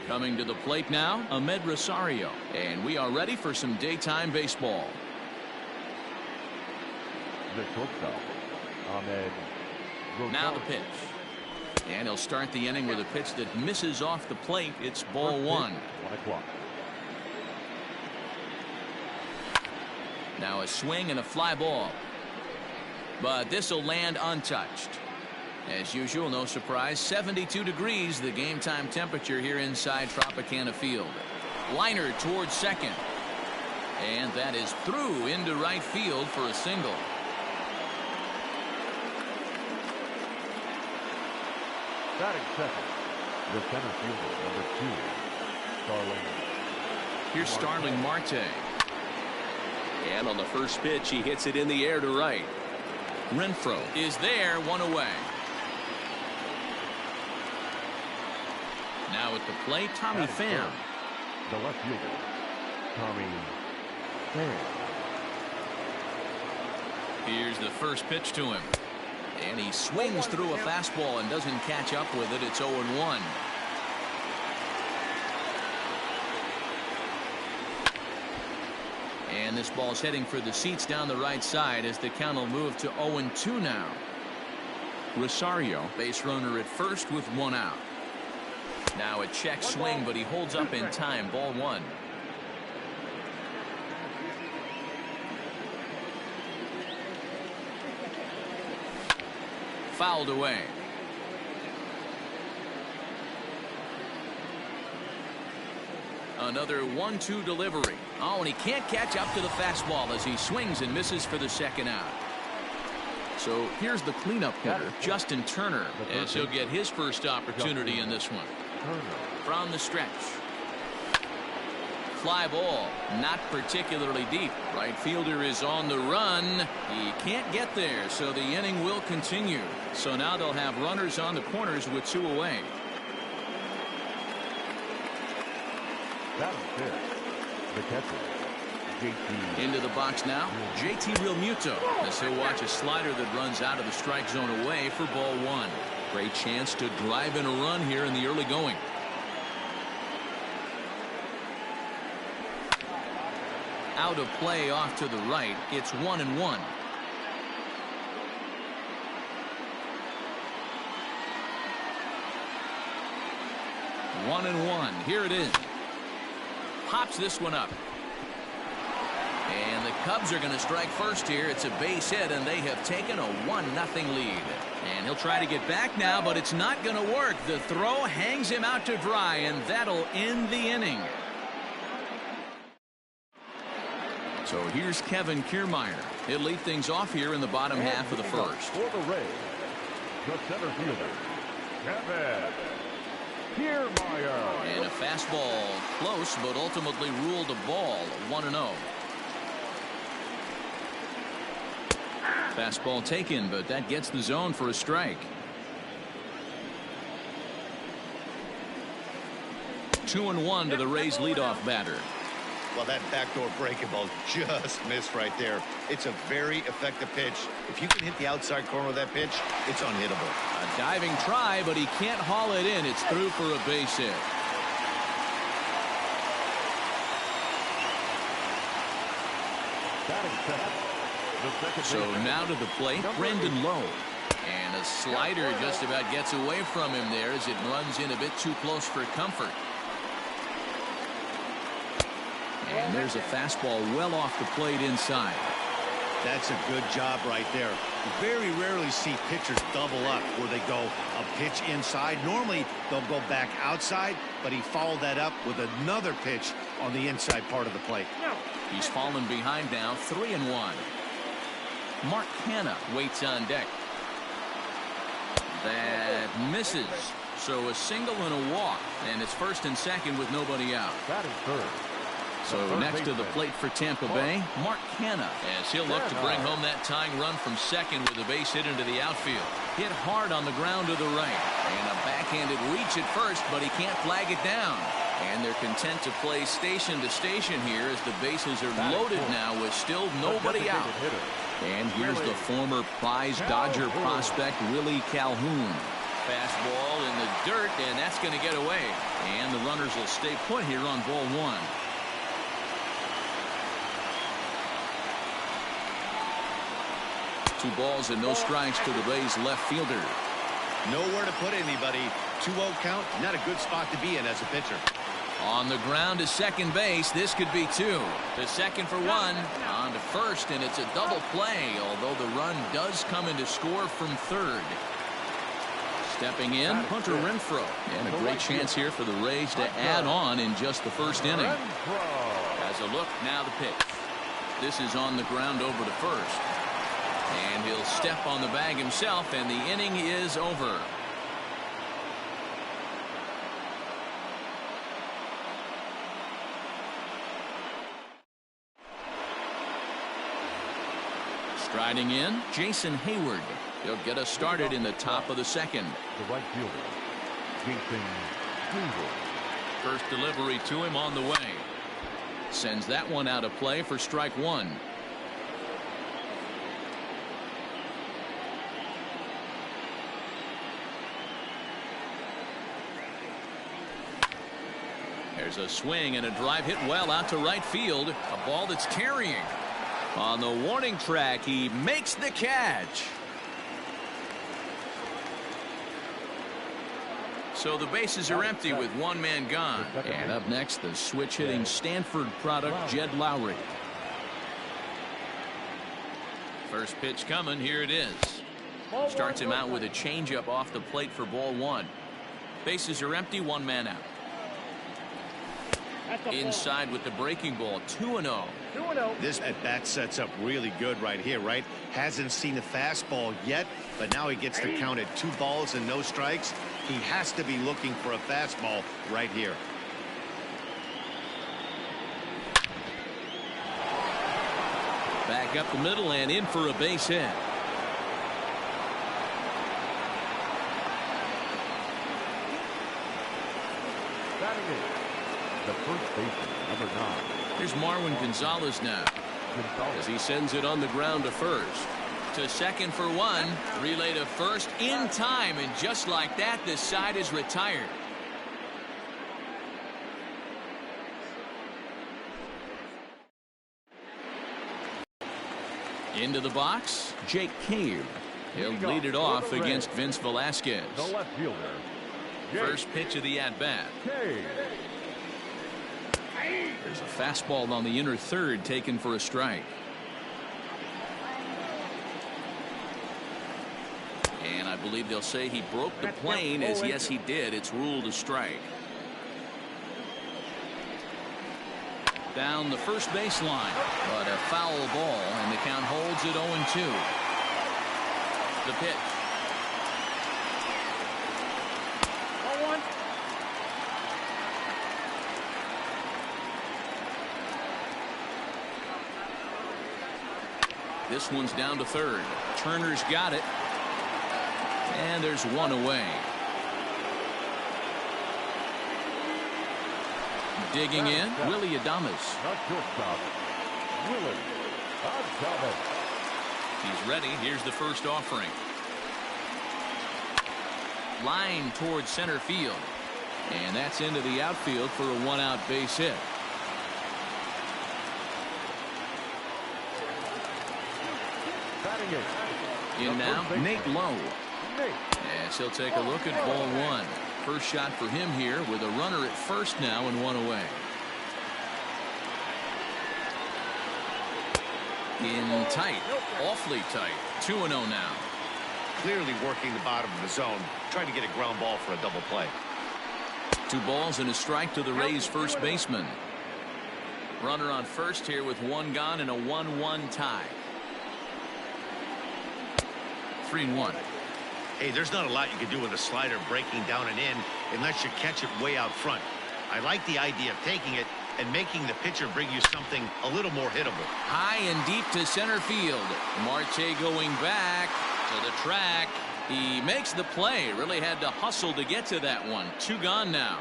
Coming to the plate now, Amed Rosario. And we are ready for some daytime baseball. The shortstop, Amed Rosario. Now the pitch. And he'll start the inning with a pitch that misses off the plate. It's ball one. 1 o'clock. Now a swing and a fly ball. But this will land untouched. As usual, no surprise, 72 degrees, the game time temperature here inside Tropicana Field. Liner towards second. And that is through into right field for a single. Batting second, the center fielder, number 2, Starling. Here's Starling Marte. And on the first pitch, he hits it in the air to right. Renfroe is there, one away. Now at the plate, Tommy Pham. The left fielder, Tommy Pham. Here's the first pitch to him. And he swings through a fastball and doesn't catch up with it. It's 0-1. And this ball's heading for the seats down the right side as the count will move to 0-2 now. Rosario, base runner at first with one out. Now a check swing, but he holds up in time. Ball one. Fouled away. Another 1-2 delivery. Oh, and he can't catch up to the fastball as he swings and misses for the second out. So here's the cleanup hitter, Justin Turner, as he'll get his first opportunity in this one. From the stretch. Fly ball, not particularly deep. Right fielder is on the run. He can't get there, so the inning will continue. So now they'll have runners on the corners with 2 away. Batting fifth, the catcher, JT. Into the box now, JT Realmuto, as he'll watch a slider that runs out of the strike zone away for ball one. Great chance to drive in a run here in the early going. Out of play off to the right. It's 1-1. One and one. Here it is. Pops this one up. And the Cubs are going to strike first here. It's a base hit, and they have taken a 1-0 lead. And he'll try to get back now, but it's not going to work. The throw hangs him out to dry, and that'll end the inning. So here's Kevin Kiermaier. He'll lead things off here in the bottom half of the first. For the Rays, the center fielder, Kevin Kiermaier. And a fastball close, but ultimately ruled a ball. 1-0. Fastball taken, but that gets the zone for a strike. 2-1 to the Rays leadoff batter. Well, that backdoor breaking ball just missed right there. It's a very effective pitch. If you can hit the outside corner of that pitch, it's unhittable. A diving try, but he can't haul it in. It's through for a base hit. So now to the plate, Brendan Lowe. And a slider just about gets away from him there as it runs in a bit too close for comfort. And there's a fastball well off the plate inside. That's a good job right there. You very rarely see pitchers double up where they go a pitch inside. Normally they'll go back outside, but he followed that up with another pitch on the inside part of the plate. He's fallen behind now, 3-1. Mark Hanna waits on deck. That misses. So a single and a walk, and it's first and second with nobody out. Batting third, So next to the plate for Tampa Bay, Mark Canha, as he'll look to bring home that tying run from second with a base hit into the outfield. Hit hard on the ground to the right. And a backhanded reach at first, but he can't flag it down. And they're content to play station to station here as the bases are loaded now with still nobody out. And here's the former prize Dodger prospect, Willie Calhoun. Fastball in the dirt, and that's going to get away. And the runners will stay put here on ball one. Two balls and no strikes to the Rays left fielder. Nowhere to put anybody. 2-0 count, not a good spot to be in as a pitcher. On the ground to second base, this could be two. The second for one, on to first, and it's a double play, although the run does come into score from third. Stepping in, Hunter Renfroe. And a great chance here for the Rays to add on in just the first inning. As a look, now the pitch. This is on the ground over to first. And he'll step on the bag himself, and the inning is over. Striding in, Jason Hayward. He'll get us started in the top of the second. The right fielder, Jason Hayward. First delivery to him on the way. Sends that one out of play for strike one. There's a swing and a drive hit well out to right field. A ball that's carrying. On the warning track, he makes the catch. So the bases are empty with one man gone. And up next, the switch-hitting Stanford product, Jed Lowry. First pitch coming. Here it is. Starts him out with a changeup off the plate for ball one. Bases are empty, one man out. Inside with the breaking ball, 2-0. This at bat sets up really good right here, right? Hasn't seen a fastball yet, but now he gets to count at 2 balls and no strikes. He has to be looking for a fastball right here. Back up the middle and in for a base hit. The first baseman, number 9. Here's Marwin Gonzalez now, as he sends it on the ground to first. To second for one. Relay to first in time, and just like that, this side is retired. Into the box, Jake Cave. He'll lead it off against Vince Velasquez. The left fielder. First pitch of the at-bat. There's a fastball on the inner third taken for a strike. And I believe they'll say he broke the plane, as yes he did. It's ruled a strike. Down the first baseline, but a foul ball, and the count holds at 0-2. The pitch. This one's down to third. Turner's got it. And there's one away. Digging in, Willie Adames. Not shortstop, Willie Adames. He's ready. Here's the first offering. Line towards center field. And that's into the outfield for a one-out base hit. In now, Nate Lowe. Yes, he'll take a look at ball one. First shot for him here with a runner at first now and one away. In tight, awfully tight. 2-0 now. Clearly working the bottom of the zone, trying to get a ground ball for a double play. 2 balls and a strike to the Rays first baseman. Runner on first here with one gone and a 1-1 tie. 3-1. Hey, there's not a lot you can do with a slider breaking down and in unless you catch it way out front. I like the idea of taking it, and making the pitcher bring you something a little more hittable. High and deep to center field. Marte going back to the track. He makes the play. Really had to hustle to get to that one. 2 gone now.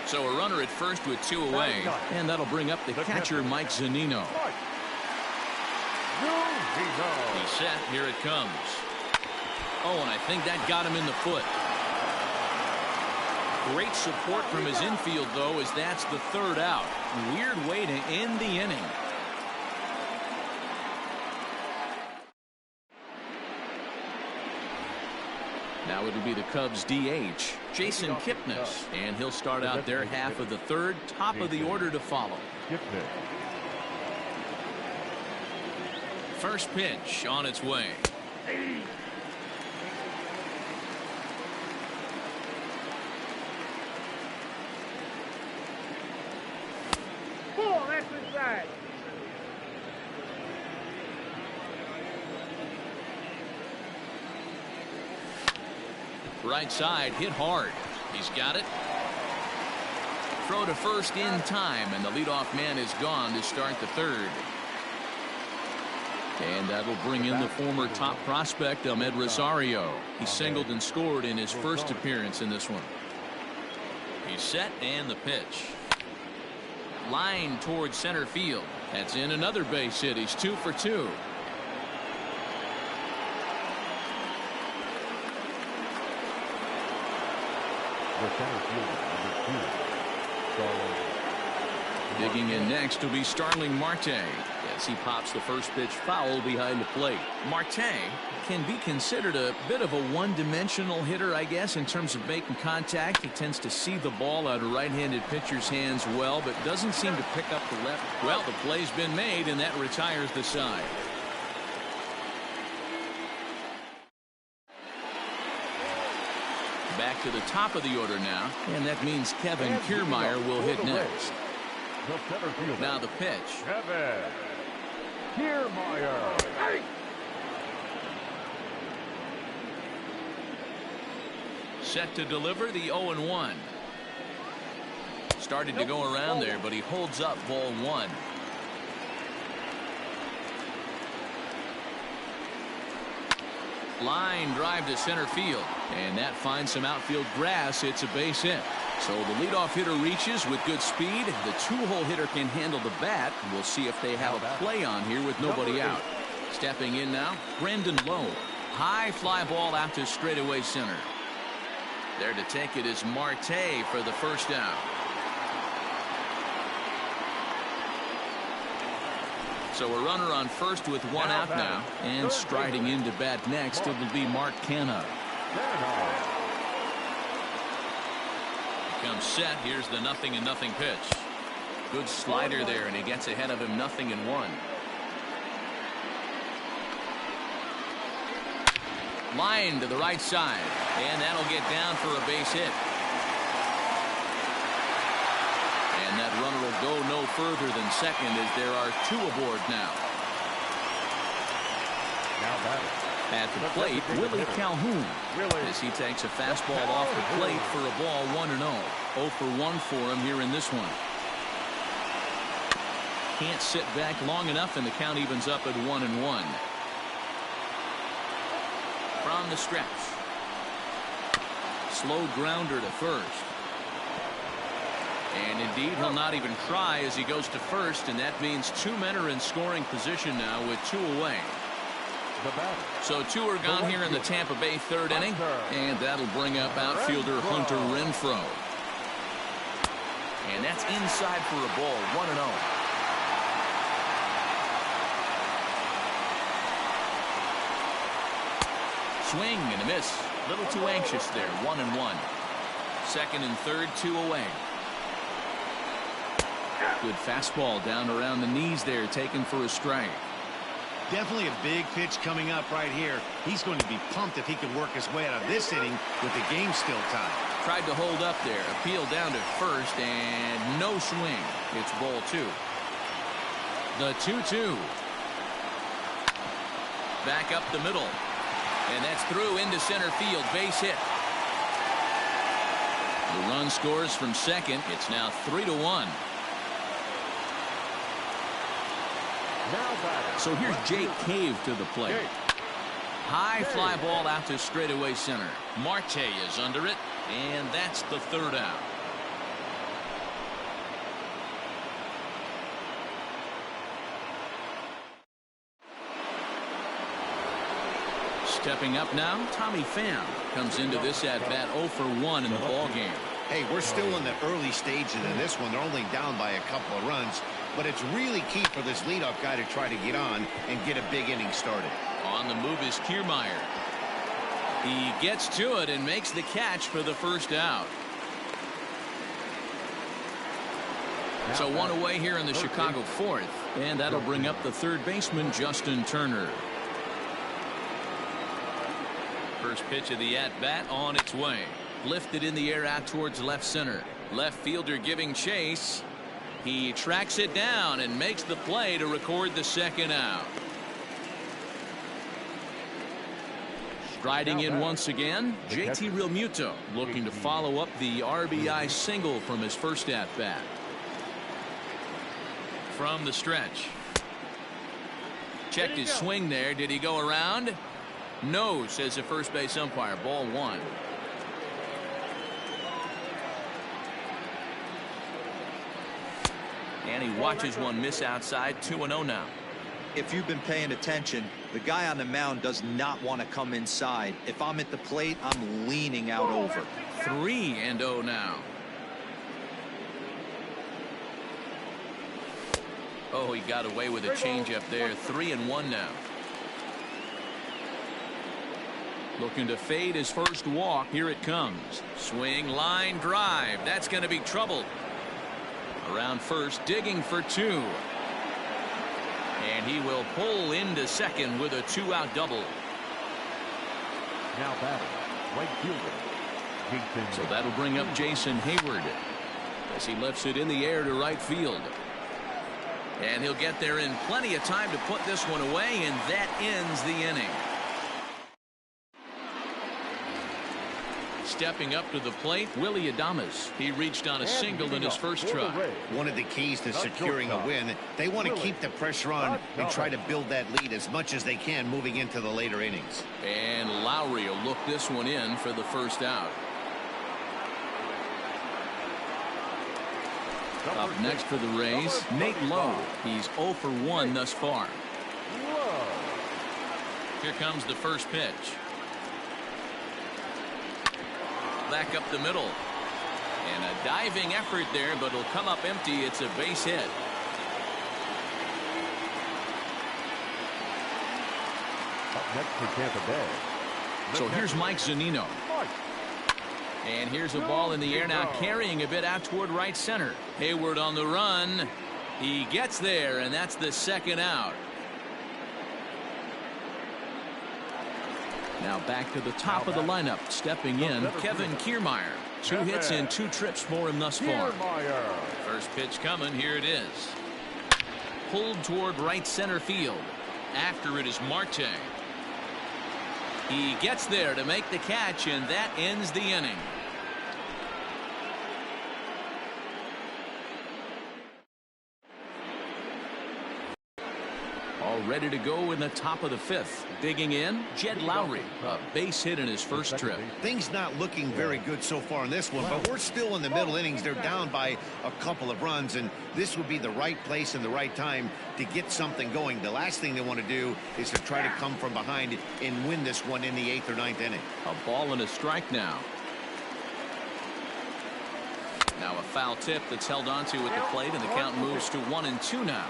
So a runner at first with 2 away. And that'll bring up the catcher, Mike Zunino. He's set. Here it comes. Oh, and I think that got him in the foot. Great support from his infield, though, as that's the 3rd out. Weird way to end the inning. Now it'll be the Cubs DH, Jason Kipnis, and he'll start out their half of the 3rd, top of the order to follow. First pitch on its way. Pull, that's inside. Right side hit hard. He's got it. Throw to first in time, and the leadoff man is gone to start the 3rd. And that'll bring in the former top prospect, Ahmed Rosario. He singled and scored in his first appearance in this one. He's set, and the pitch. Line towards center field. That's in another base hit. He's 2 for 2. The center fielder, number 2. Digging in next will be Starling Marte as he pops the first pitch foul behind the plate. Marte can be considered a bit of a one-dimensional hitter, I guess, in terms of making contact. He tends to see the ball out of right-handed pitcher's hands well, but doesn't seem to pick up the left. Well, the play's been made, and that retires the side. Back to the top of the order now, and that means Kevin Kiermaier will hit next. Now the pitch. Kevin Kiermaier. Set to deliver the 0-1. Started to go around there, but he holds up ball 1. Line drive to center field, and that finds some outfield grass. It's a base hit. So the leadoff hitter reaches with good speed. The 2-hole hitter can handle the bat. We'll see if they have a play on here with nobody out. Stepping in now, Brandon Lowe. High fly ball out to straightaway center. There to take it is Marte for the first out. So a runner on first with 1 out now, and striding into bat next, it will be Mark Canha. Comes set. Here's the 0-0 pitch. Good slider there, and he gets ahead of him 0-1. Line to the right side, and that'll get down for a base hit. And that runner will go no further than second as there are 2 aboard now. At the plate, Willie Calhoun, as he takes a fastball off the plate for a ball 1-0. 0 for 1 for him here in this one. Can't sit back long enough, and the count evens up at 1-1. From the stretch. Slow grounder to first. And indeed, he'll not even try as he goes to first, and that means 2 men are in scoring position now with 2 away. So 2 are gone here in the Tampa Bay 3rd inning, and that'll bring up outfielder Hunter Renfroe. And that's inside for a ball, 1-0. Swing and a miss. A little too anxious there, 1-1. Second and third, 2 away. Good fastball down around the knees there, taken for a strike. Definitely a big pitch coming up right here. He's going to be pumped if he can work his way out of this inning with the game still tied. Tried to hold up there. Appeal down to first, and no swing. It's ball 2. The 2-2. Back up the middle. And that's through into center field. Base hit. The run scores from second. It's now 3-1. So here's Jake Cave to the plate. High fly ball out to straightaway center. Marte is under it, and that's the third out. Stepping up now, Tommy Pham comes into this at bat 0 for 1 in the ball game. Hey, we're still in the early stages in this one. They're only down by a couple of runs, but it's really key for this leadoff guy to try to get on and get a big inning started. On the move is Kiermaier. He gets to it and makes the catch for the first out. So one away here in the Chicago fourth, and that'll bring up the third baseman, Justin Turner. First pitch of the at-bat on its way. Lifted in the air out towards left center. Left fielder giving chase. He tracks it down and makes the play to record the second out. Striding in once again, JT Realmuto looking to follow up the RBI single from his first at-bat. From the stretch. Checked his swing there. Did he go around? No, says the first base umpire. Ball one. And he watches one miss outside. 2-0 now. If you've been paying attention, the guy on the mound does not want to come inside. If I'm at the plate, I'm leaning out over. 3-0 now. Oh, he got away with a changeup there. 3-1 now. Looking to fade his first walk. Here it comes. Swing, line, drive. That's going to be trouble. Around first, digging for two. And he will pull into second with a two-out double. Now batting, right fielder. So that'll bring up Jason Hayward as he lifts it in the air to right field. And he'll get there in plenty of time to put this one away, and that ends the inning. Stepping up to the plate, Willy Adames. He reached on a single in his first try. One of the keys to securing a win, they want to keep the pressure on and try to build that lead as much as they can moving into the later innings. And Lowry will look this one in for the first out. Up next for the Rays, Nate Lowe. He's 0 for 1 thus far. Here comes the first pitch. Back up the middle. And a diving effort there, but it'll come up empty. It's a base hit. Up next for Tampa Bay. So here's Mike Zunino. And here's a ball in the air now, carrying a bit out toward right center. Hayward on the run. He gets there, and that's the second out. Now back to the top of the lineup. Stepping in, Kevin Kiermaier. 2 hits and 2 trips for him thus far. First pitch coming. Here it is. Pulled toward right center field. After it is Marte. He gets there to make the catch, and that ends the inning. All ready to go in the top of the fifth. Digging in, Jed Lowry. A base hit in his first trip. Things not looking very good so far in this one, but we're still in the middle innings. They're down by a couple of runs, and this would be the right place and the right time to get something going. The last thing they want to do is to try to come from behind and win this one in the 8th or 9th inning. A ball and a strike now. Now a foul tip that's held onto at the plate, and the count moves to 1-2 now.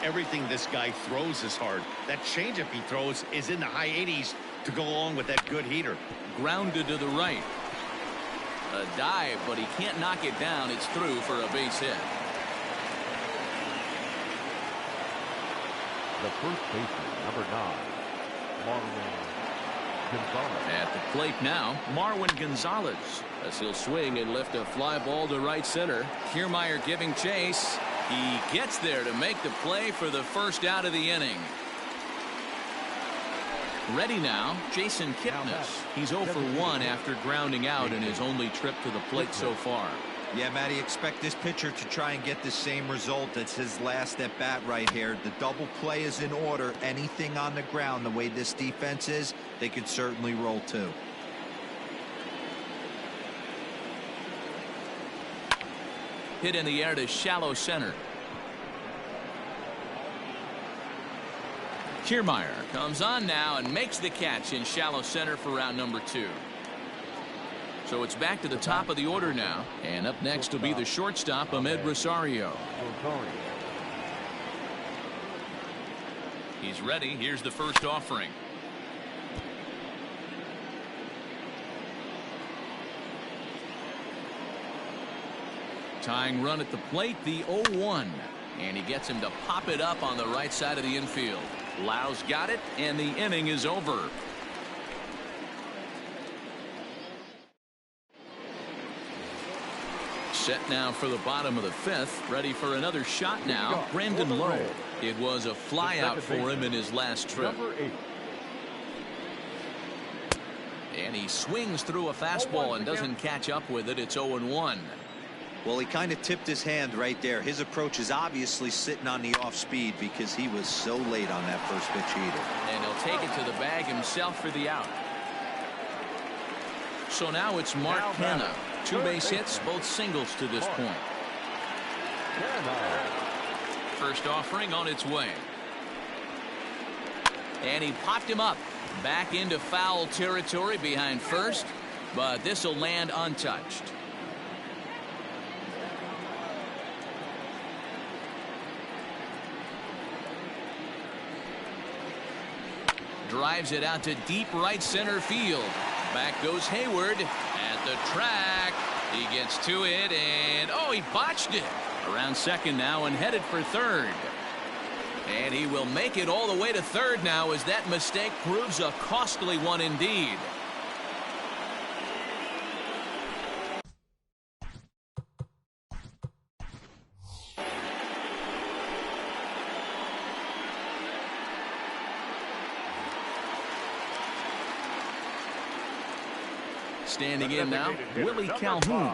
Everything this guy throws is hard. That changeup he throws is in the high 80s to go along with that good heater. Grounded to the right. A dive, but he can't knock it down. It's through for a base hit. The first baseman, number 9, Marwin Gonzalez. At the plate now, Marwin Gonzalez, as he'll swing and lift a fly ball to right center. Kiermaier giving chase. He gets there to make the play for the first out of the inning. Ready now, Jason Kipnis. He's 0 for 1 after grounding out in his only trip to the plate so far. Yeah, Matty, expect this pitcher to try and get the same result. That's his last at bat right here. The double play is in order. Anything on the ground, the way this defense is, they could certainly roll too. Hit in the air to shallow center. Kiermaier comes on now and makes the catch in shallow center for round number 2. So it's back to the top of the order now, and up next will be the shortstop, Amed Rosario. He's ready. Here's the first offering. Tying run at the plate, the 0-1, and he gets him to pop it up on the right side of the infield. Lau's got it, and the inning is over. Set now for the bottom of the 5th. Ready for another shot now. Brandon Lowe. It was a flyout for him in his last trip. And he swings through a fastball and doesn't catch up with it. It's 0-1. Well, he kind of tipped his hand right there. His approach is obviously sitting on the off speed because he was so late on that first pitch either. And he'll take it to the bag himself for the out. So now it's Mark Canha. 2 base hits, both singles to this point. First offering on its way. And he popped him up. Back into foul territory behind first, but this will land untouched. Drives it out to deep right center field. Back goes Hayward at the track. He gets to it, and oh, he botched it. Around second now and headed for third. And he will make it all the way to third now as that mistake proves a costly one indeed. Standing in now, Willie Calhoun,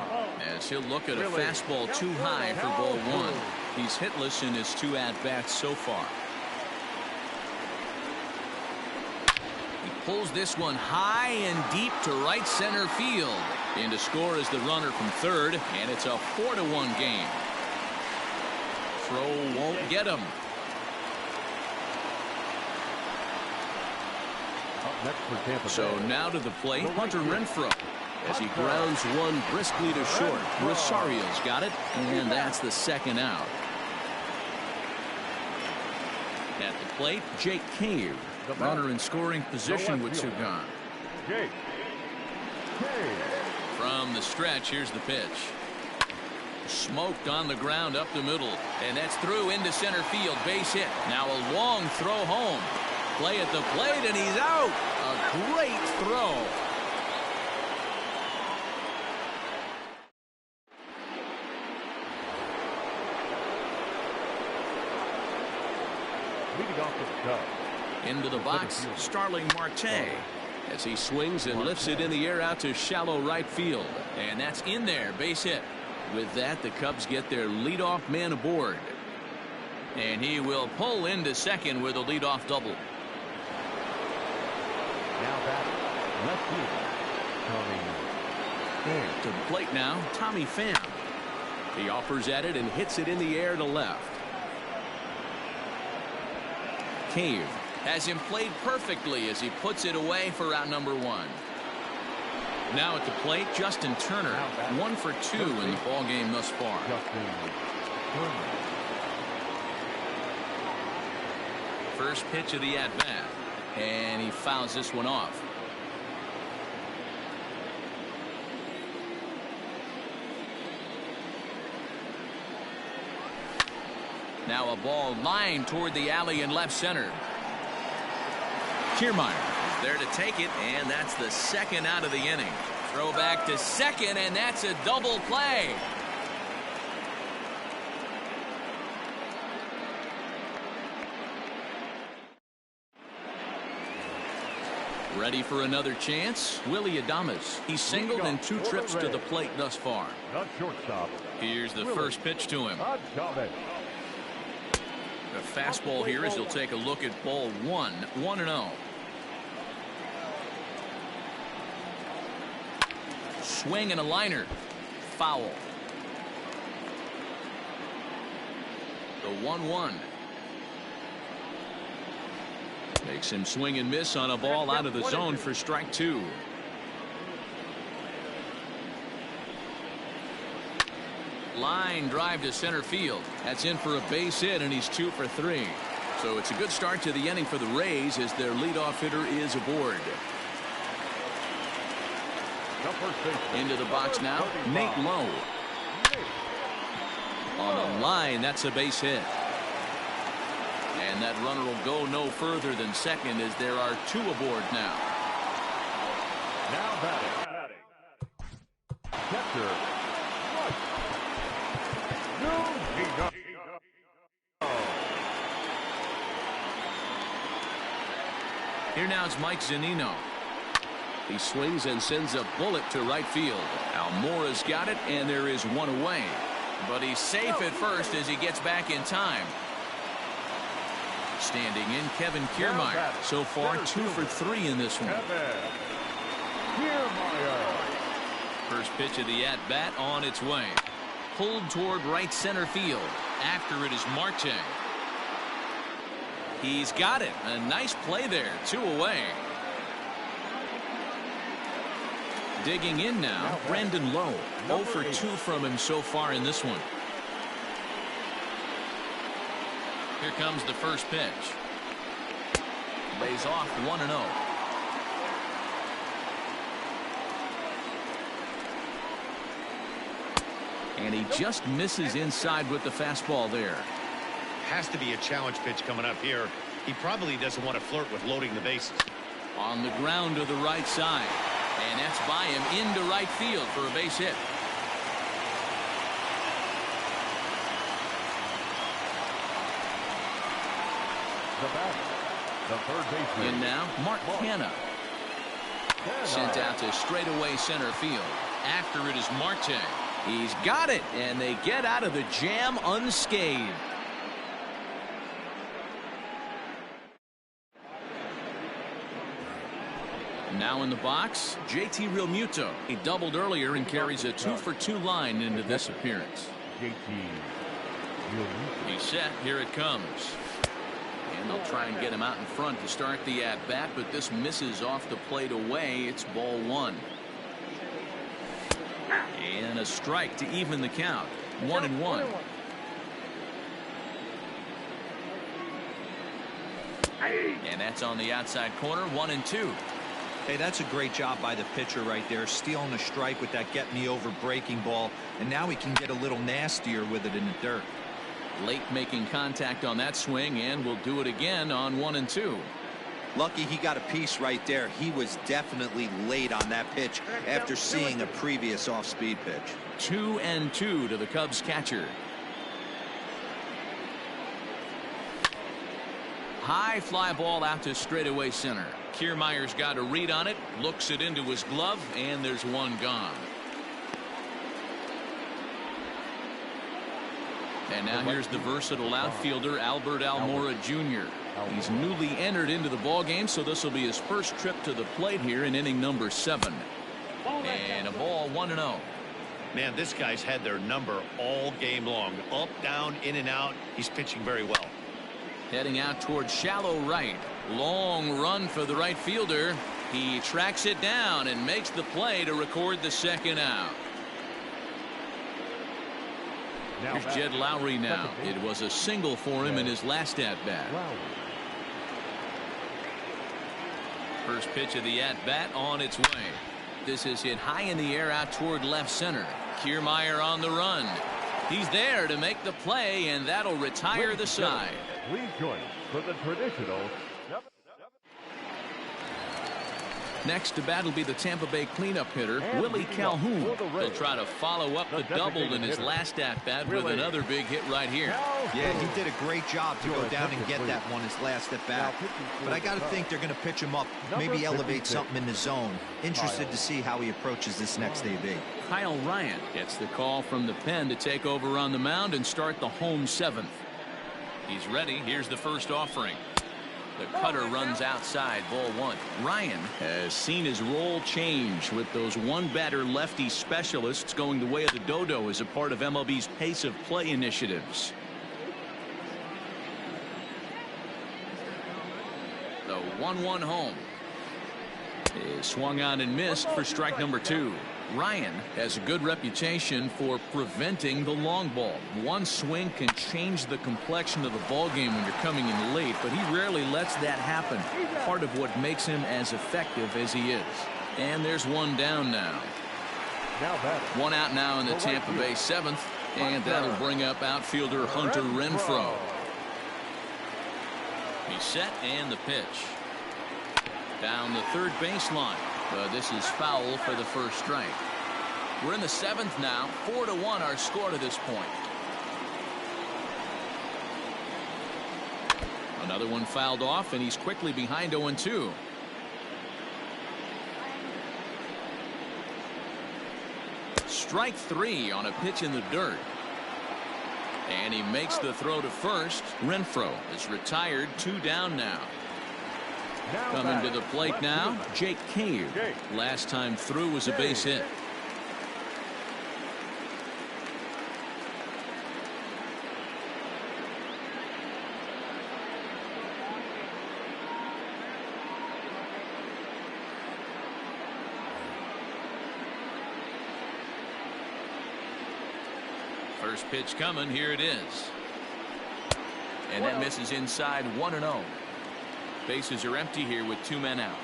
as he'll look at a fastball too high for ball 1. He's hitless in his 2 at-bats so far. He pulls this one high and deep to right center field. In to score is the runner from third, and it's a 4-1 game. Throw won't get him. So now to the plate, Hunter Renfroe, as he grounds one briskly to short. Rosario's got it, and that's the second out. At the plate, Jake Cave, runner in scoring position with 2 gone. From the stretch, here's the pitch. Smoked on the ground up the middle, and that's through into center field. Base hit. Now a long throw home. Play at the plate, and he's out. A great throw. Leading off the Cubs. Into the box, Starling Marte, as he swings and lifts it in the air out to shallow right field. And that's in there, base hit. With that, the Cubs get their leadoff man aboard. And he will pull into second with a leadoff double. Now back, left fielder, Tommy Pham. To the plate now, Tommy Pham. He offers at it and hits it in the air to left. Cave has him played perfectly as he puts it away for out number 1. Now at the plate, Justin Turner, 1 for 2 in the ball game thus far. First pitch of the at-bat, and he fouls this one off. Now a ball lined toward the alley in left center. Kiermaier is there to take it, and that's the second out of the inning. Throw back to second, and that's a double play. Ready for another chance? Willie Adames. He's singled in 2 trips to the plate thus far. The shortstop. Here's the first pitch to him. Adames. The fastball here as he'll take a look at ball 1. 1-0. Swing and a liner. Foul. The 1-1. Makes him swing and miss on a ball out of the zone for strike 2. Line drive to center field. That's in for a base hit, and he's 2 for 3. So it's a good start to the inning for the Rays as their leadoff hitter is aboard. Into the box now, Nate Lowe. On the line, that's a base hit. And that runner will go no further than second as there are 2 aboard now. Now batting. Catcher. Here now is Mike Zunino. He swings and sends a bullet to right field. Almora's got it, and there is 1 away. But he's safe at first as he gets back in time. Standing in, Kevin Kiermaier. So far, 2 for 3 in this one. First pitch of the at-bat on its way. Pulled toward right center field. After it is Marte. He's got it. A nice play there. 2 away. Digging in now, Brandon Lowe. 0 for 2 from him so far in this one. Here comes the first pitch. Lays off 1-0. And he just misses inside with the fastball there. Has to be a challenge pitch coming up here. He probably doesn't want to flirt with loading the bases. On the ground to the right side. And that's by him into right field for a base hit. The third baseman. In now, Mark Canha. Sent out to straightaway center field. After it is Marte. He's got it, and they get out of the jam unscathed. Now in the box, JT Realmuto. He doubled earlier and carries a 2 for 2 line into this appearance. He's set. Here it comes. And they'll try and get him out in front to start the at-bat, but this misses off the plate away. It's ball 1. And a strike to even the count. 1-1. And that's on the outside corner. 1-2. Hey, that's a great job by the pitcher right there, stealing a strike with that get-me-over breaking ball, and now he can get a little nastier with it in the dirt. Late making contact on that swing, and will do it again on 1-2. Lucky he got a piece right there. He was definitely late on that pitch after seeing a previous off-speed pitch. 2-2 to the Cubs catcher. High fly ball out to straightaway center. Kiermaier's got a read on it, looks it into his glove, and there's 1 gone. And now here's the versatile outfielder Albert Almora Jr. He's newly entered into the ballgame, so this will be his first trip to the plate here in inning number 7. And a ball, 1-0. Man, this guy's had their number all game long. Up, down, in and out. He's pitching very well. Heading out towards shallow right. Long run for the right fielder. He tracks it down and makes the play to record the second out. Here's Jed Lowry now. It was a single for him in his last at-bat. First pitch of the at-bat on its way. This is hit high in the air out toward left center. Kiermaier on the run. He's there to make the play, and that'll retire the side. Please join for the traditional Next to bat will be the Tampa Bay cleanup hitter, Willie Calhoun. He'll try to follow up the double in his last at-bat with another big hit right here. Yeah, he did a great job to go down and get that one his last at-bat. But I got to think they're going to pitch him up, maybe elevate something in the zone. Interested to see how he approaches this next AB. Kyle Ryan gets the call from the pen to take over on the mound and start the home seventh. He's ready. Here's the first offering. The cutter runs outside, ball one. Ryan has seen his role change with those one-batter lefty specialists going the way of the dodo as a part of MLB's pace of play initiatives. The 1-1 home is swung on and missed for strike number 2. Ryan has a good reputation for preventing the long ball. One swing can change the complexion of the ball game when you're coming in late, but he rarely lets that happen. Part of what makes him as effective as he is. And there's one down now. One out now in the Tampa Bay seventh, and that'll bring up outfielder Hunter Renfroe. He's set, and the pitch. Down the third baseline. This is foul for the first strike. We're in the seventh now. 4-1 our score to this point. Another one fouled off, and he's quickly behind 0-2. Strike 3 on a pitch in the dirt. And he makes the throw to first. Renfroe is retired. 2 down now. Coming to the plate now, Jake Cave. Last time through was a base hit. First pitch coming. Here it is. And that misses inside. 1-0. Bases are empty here with 2 men out.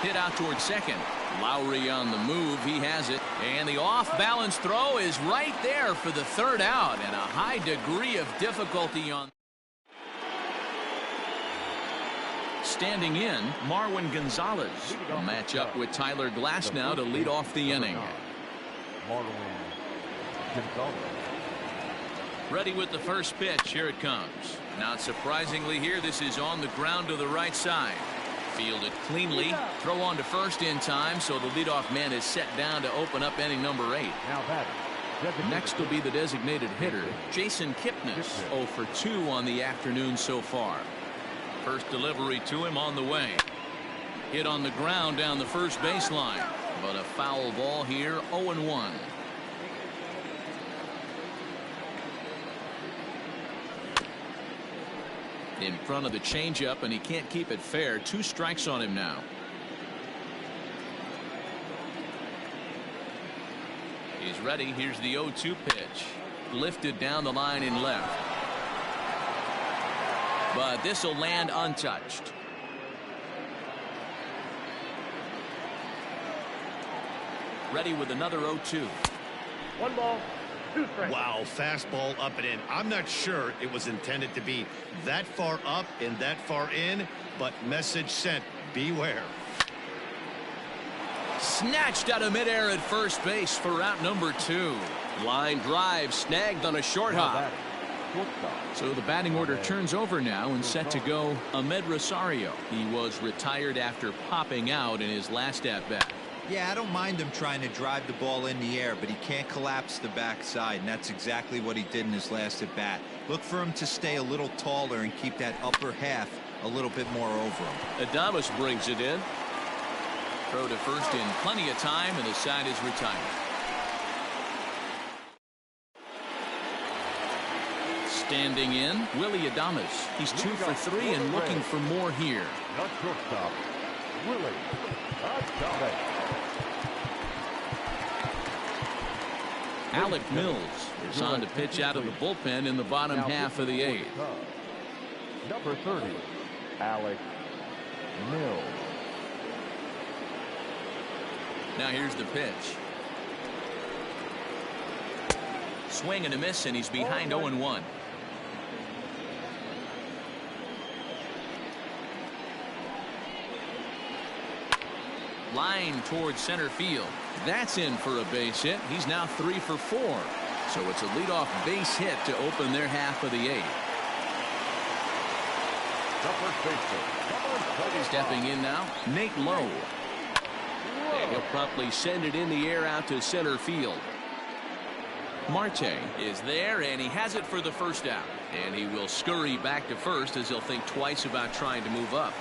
Hit out towards second. Lowry on the move. He has it. And the off-balance throw is right there for the third out. And a high degree of difficulty on. Standing in, Marwin Gonzalez will match up with Tyler Glasnow to lead off the inning. Marwin Gonzalez. Ready with the first pitch. Here it comes. Not surprisingly here, this is on the ground to the right side. Fielded cleanly. Throw on to first in time, so the leadoff man is set down to open up inning number 8. Next will be the designated hitter, Jason Kipnis. 0 for 2 on the afternoon so far. First delivery to him on the way. Hit on the ground down the first baseline. But a foul ball here. 0-1. In front of the changeup, and he can't keep it fair. 2 strikes on him now. He's ready. Here's the 0-2 pitch. Lifted down the line in left. But this will land untouched. Ready with another 0-2. 1 ball. Wow, fastball up and in. I'm not sure it was intended to be that far up and that far in, but message sent. Beware. Snatched out of midair at first base for route number 2. Line drive snagged on a short hop. So the batting order turns over now and set to go Ahmed Rosario. He was retired after popping out in his last at-bat. Yeah, I don't mind him trying to drive the ball in the air, but he can't collapse the backside, and that's exactly what he did in his last at bat. Look for him to stay a little taller and keep that upper half a little bit more over him. Adames brings it in. Throw to first in plenty of time, and the side is retired. Standing in, Willie Adames. He's 2 for 3 and looking for more here. Not shortstop, Willie Adames. Alec Mills is on to pitch out of the bullpen in the bottom half of the 8th. Number 30, Alec Mills. Now here's the pitch. Swing and a miss, and he's behind 0-1. Line towards center field. That's in for a base hit. He's now 3 for 4. So it's a leadoff base hit to open their half of the 8th. Stepping in now, Nate Lowe. And he'll promptly send it in the air out to center field. Marte is there, and he has it for the first out. And he will scurry back to first as he'll think twice about trying to move up.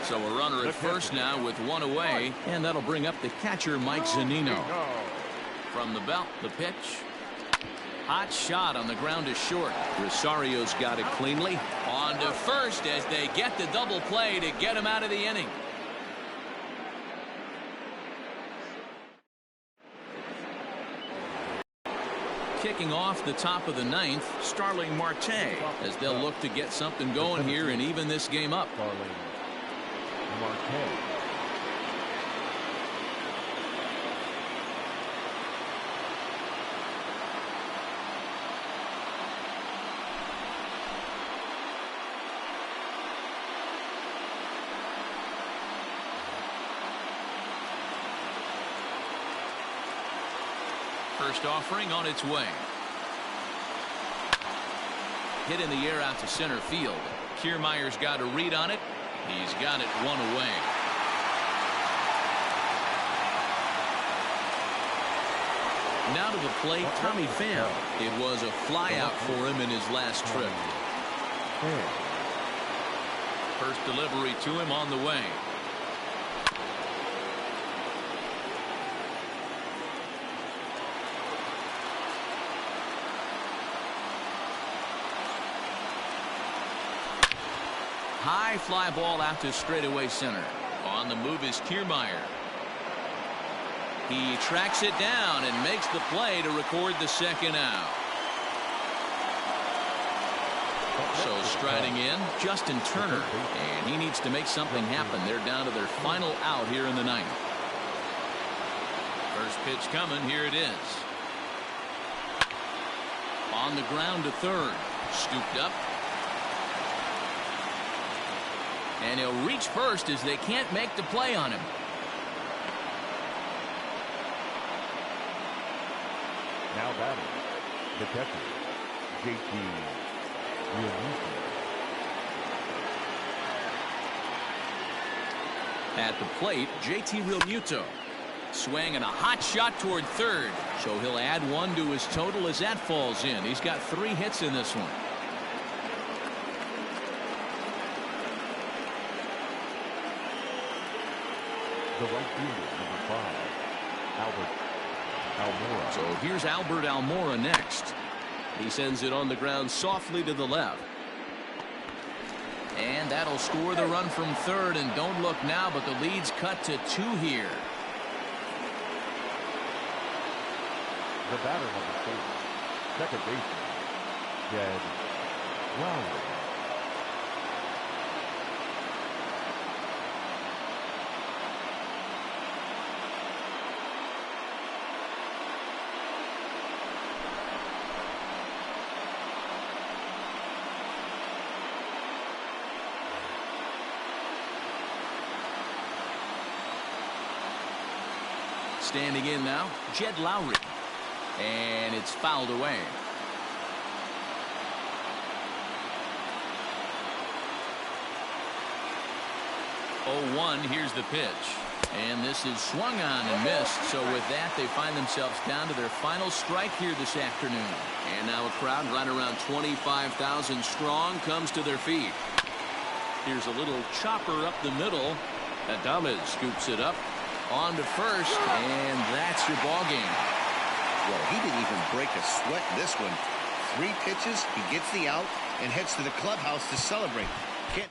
So a runner at first now with 1 away, and that'll bring up the catcher, Mike Zunino. From the belt, the pitch. Hot shot on the ground is short. Rosario's got it cleanly. On to first as they get the double play to get him out of the inning. Kicking off the top of the 9th, Starling Marte, as they'll look to get something going here and even this game up. First offering on its way. Hit in the air out to center field. Kiermaier's got a read on it. He's got it 1 away. Now to the plate, Tommy Pham. It was a flyout for him in his last trip. First delivery to him on the way. High fly ball out to straightaway center. On the move is Kiermaier. He tracks it down and makes the play to record the second out. So striding in, Justin Turner, and he needs to make something happen. They're down to their final out here in the 9th. First pitch coming. Here it is. On the ground to third. Scooped up. And he'll reach first as they can't make the play on him. Now batting, the catcher, JT Realmuto. At the plate, JT Realmuto. Swing and a hot shot toward third. So he'll add 1 to his total as that falls in. He's got 3 hits in this one. The right fielder, number 5, Albert Almora. So here's Albert Almora next. He sends it on the ground softly to the left. And that'll score the run from third. And don't look now, but the lead's cut to 2 here. The batter, number 4, second baseman, Jed Lowry. Standing in now, Jed Lowry. And it's fouled away. Oh, 1, here's the pitch. And this is swung on and missed. So with that, they find themselves down to their final strike here this afternoon. And now a crowd right around 25,000 strong comes to their feet. Here's a little chopper up the middle. Adames scoops it up. On to first, and that's your ball game. Well, he didn't even break a sweat this one. 3 pitches, he gets the out and heads to the clubhouse to celebrate. Can't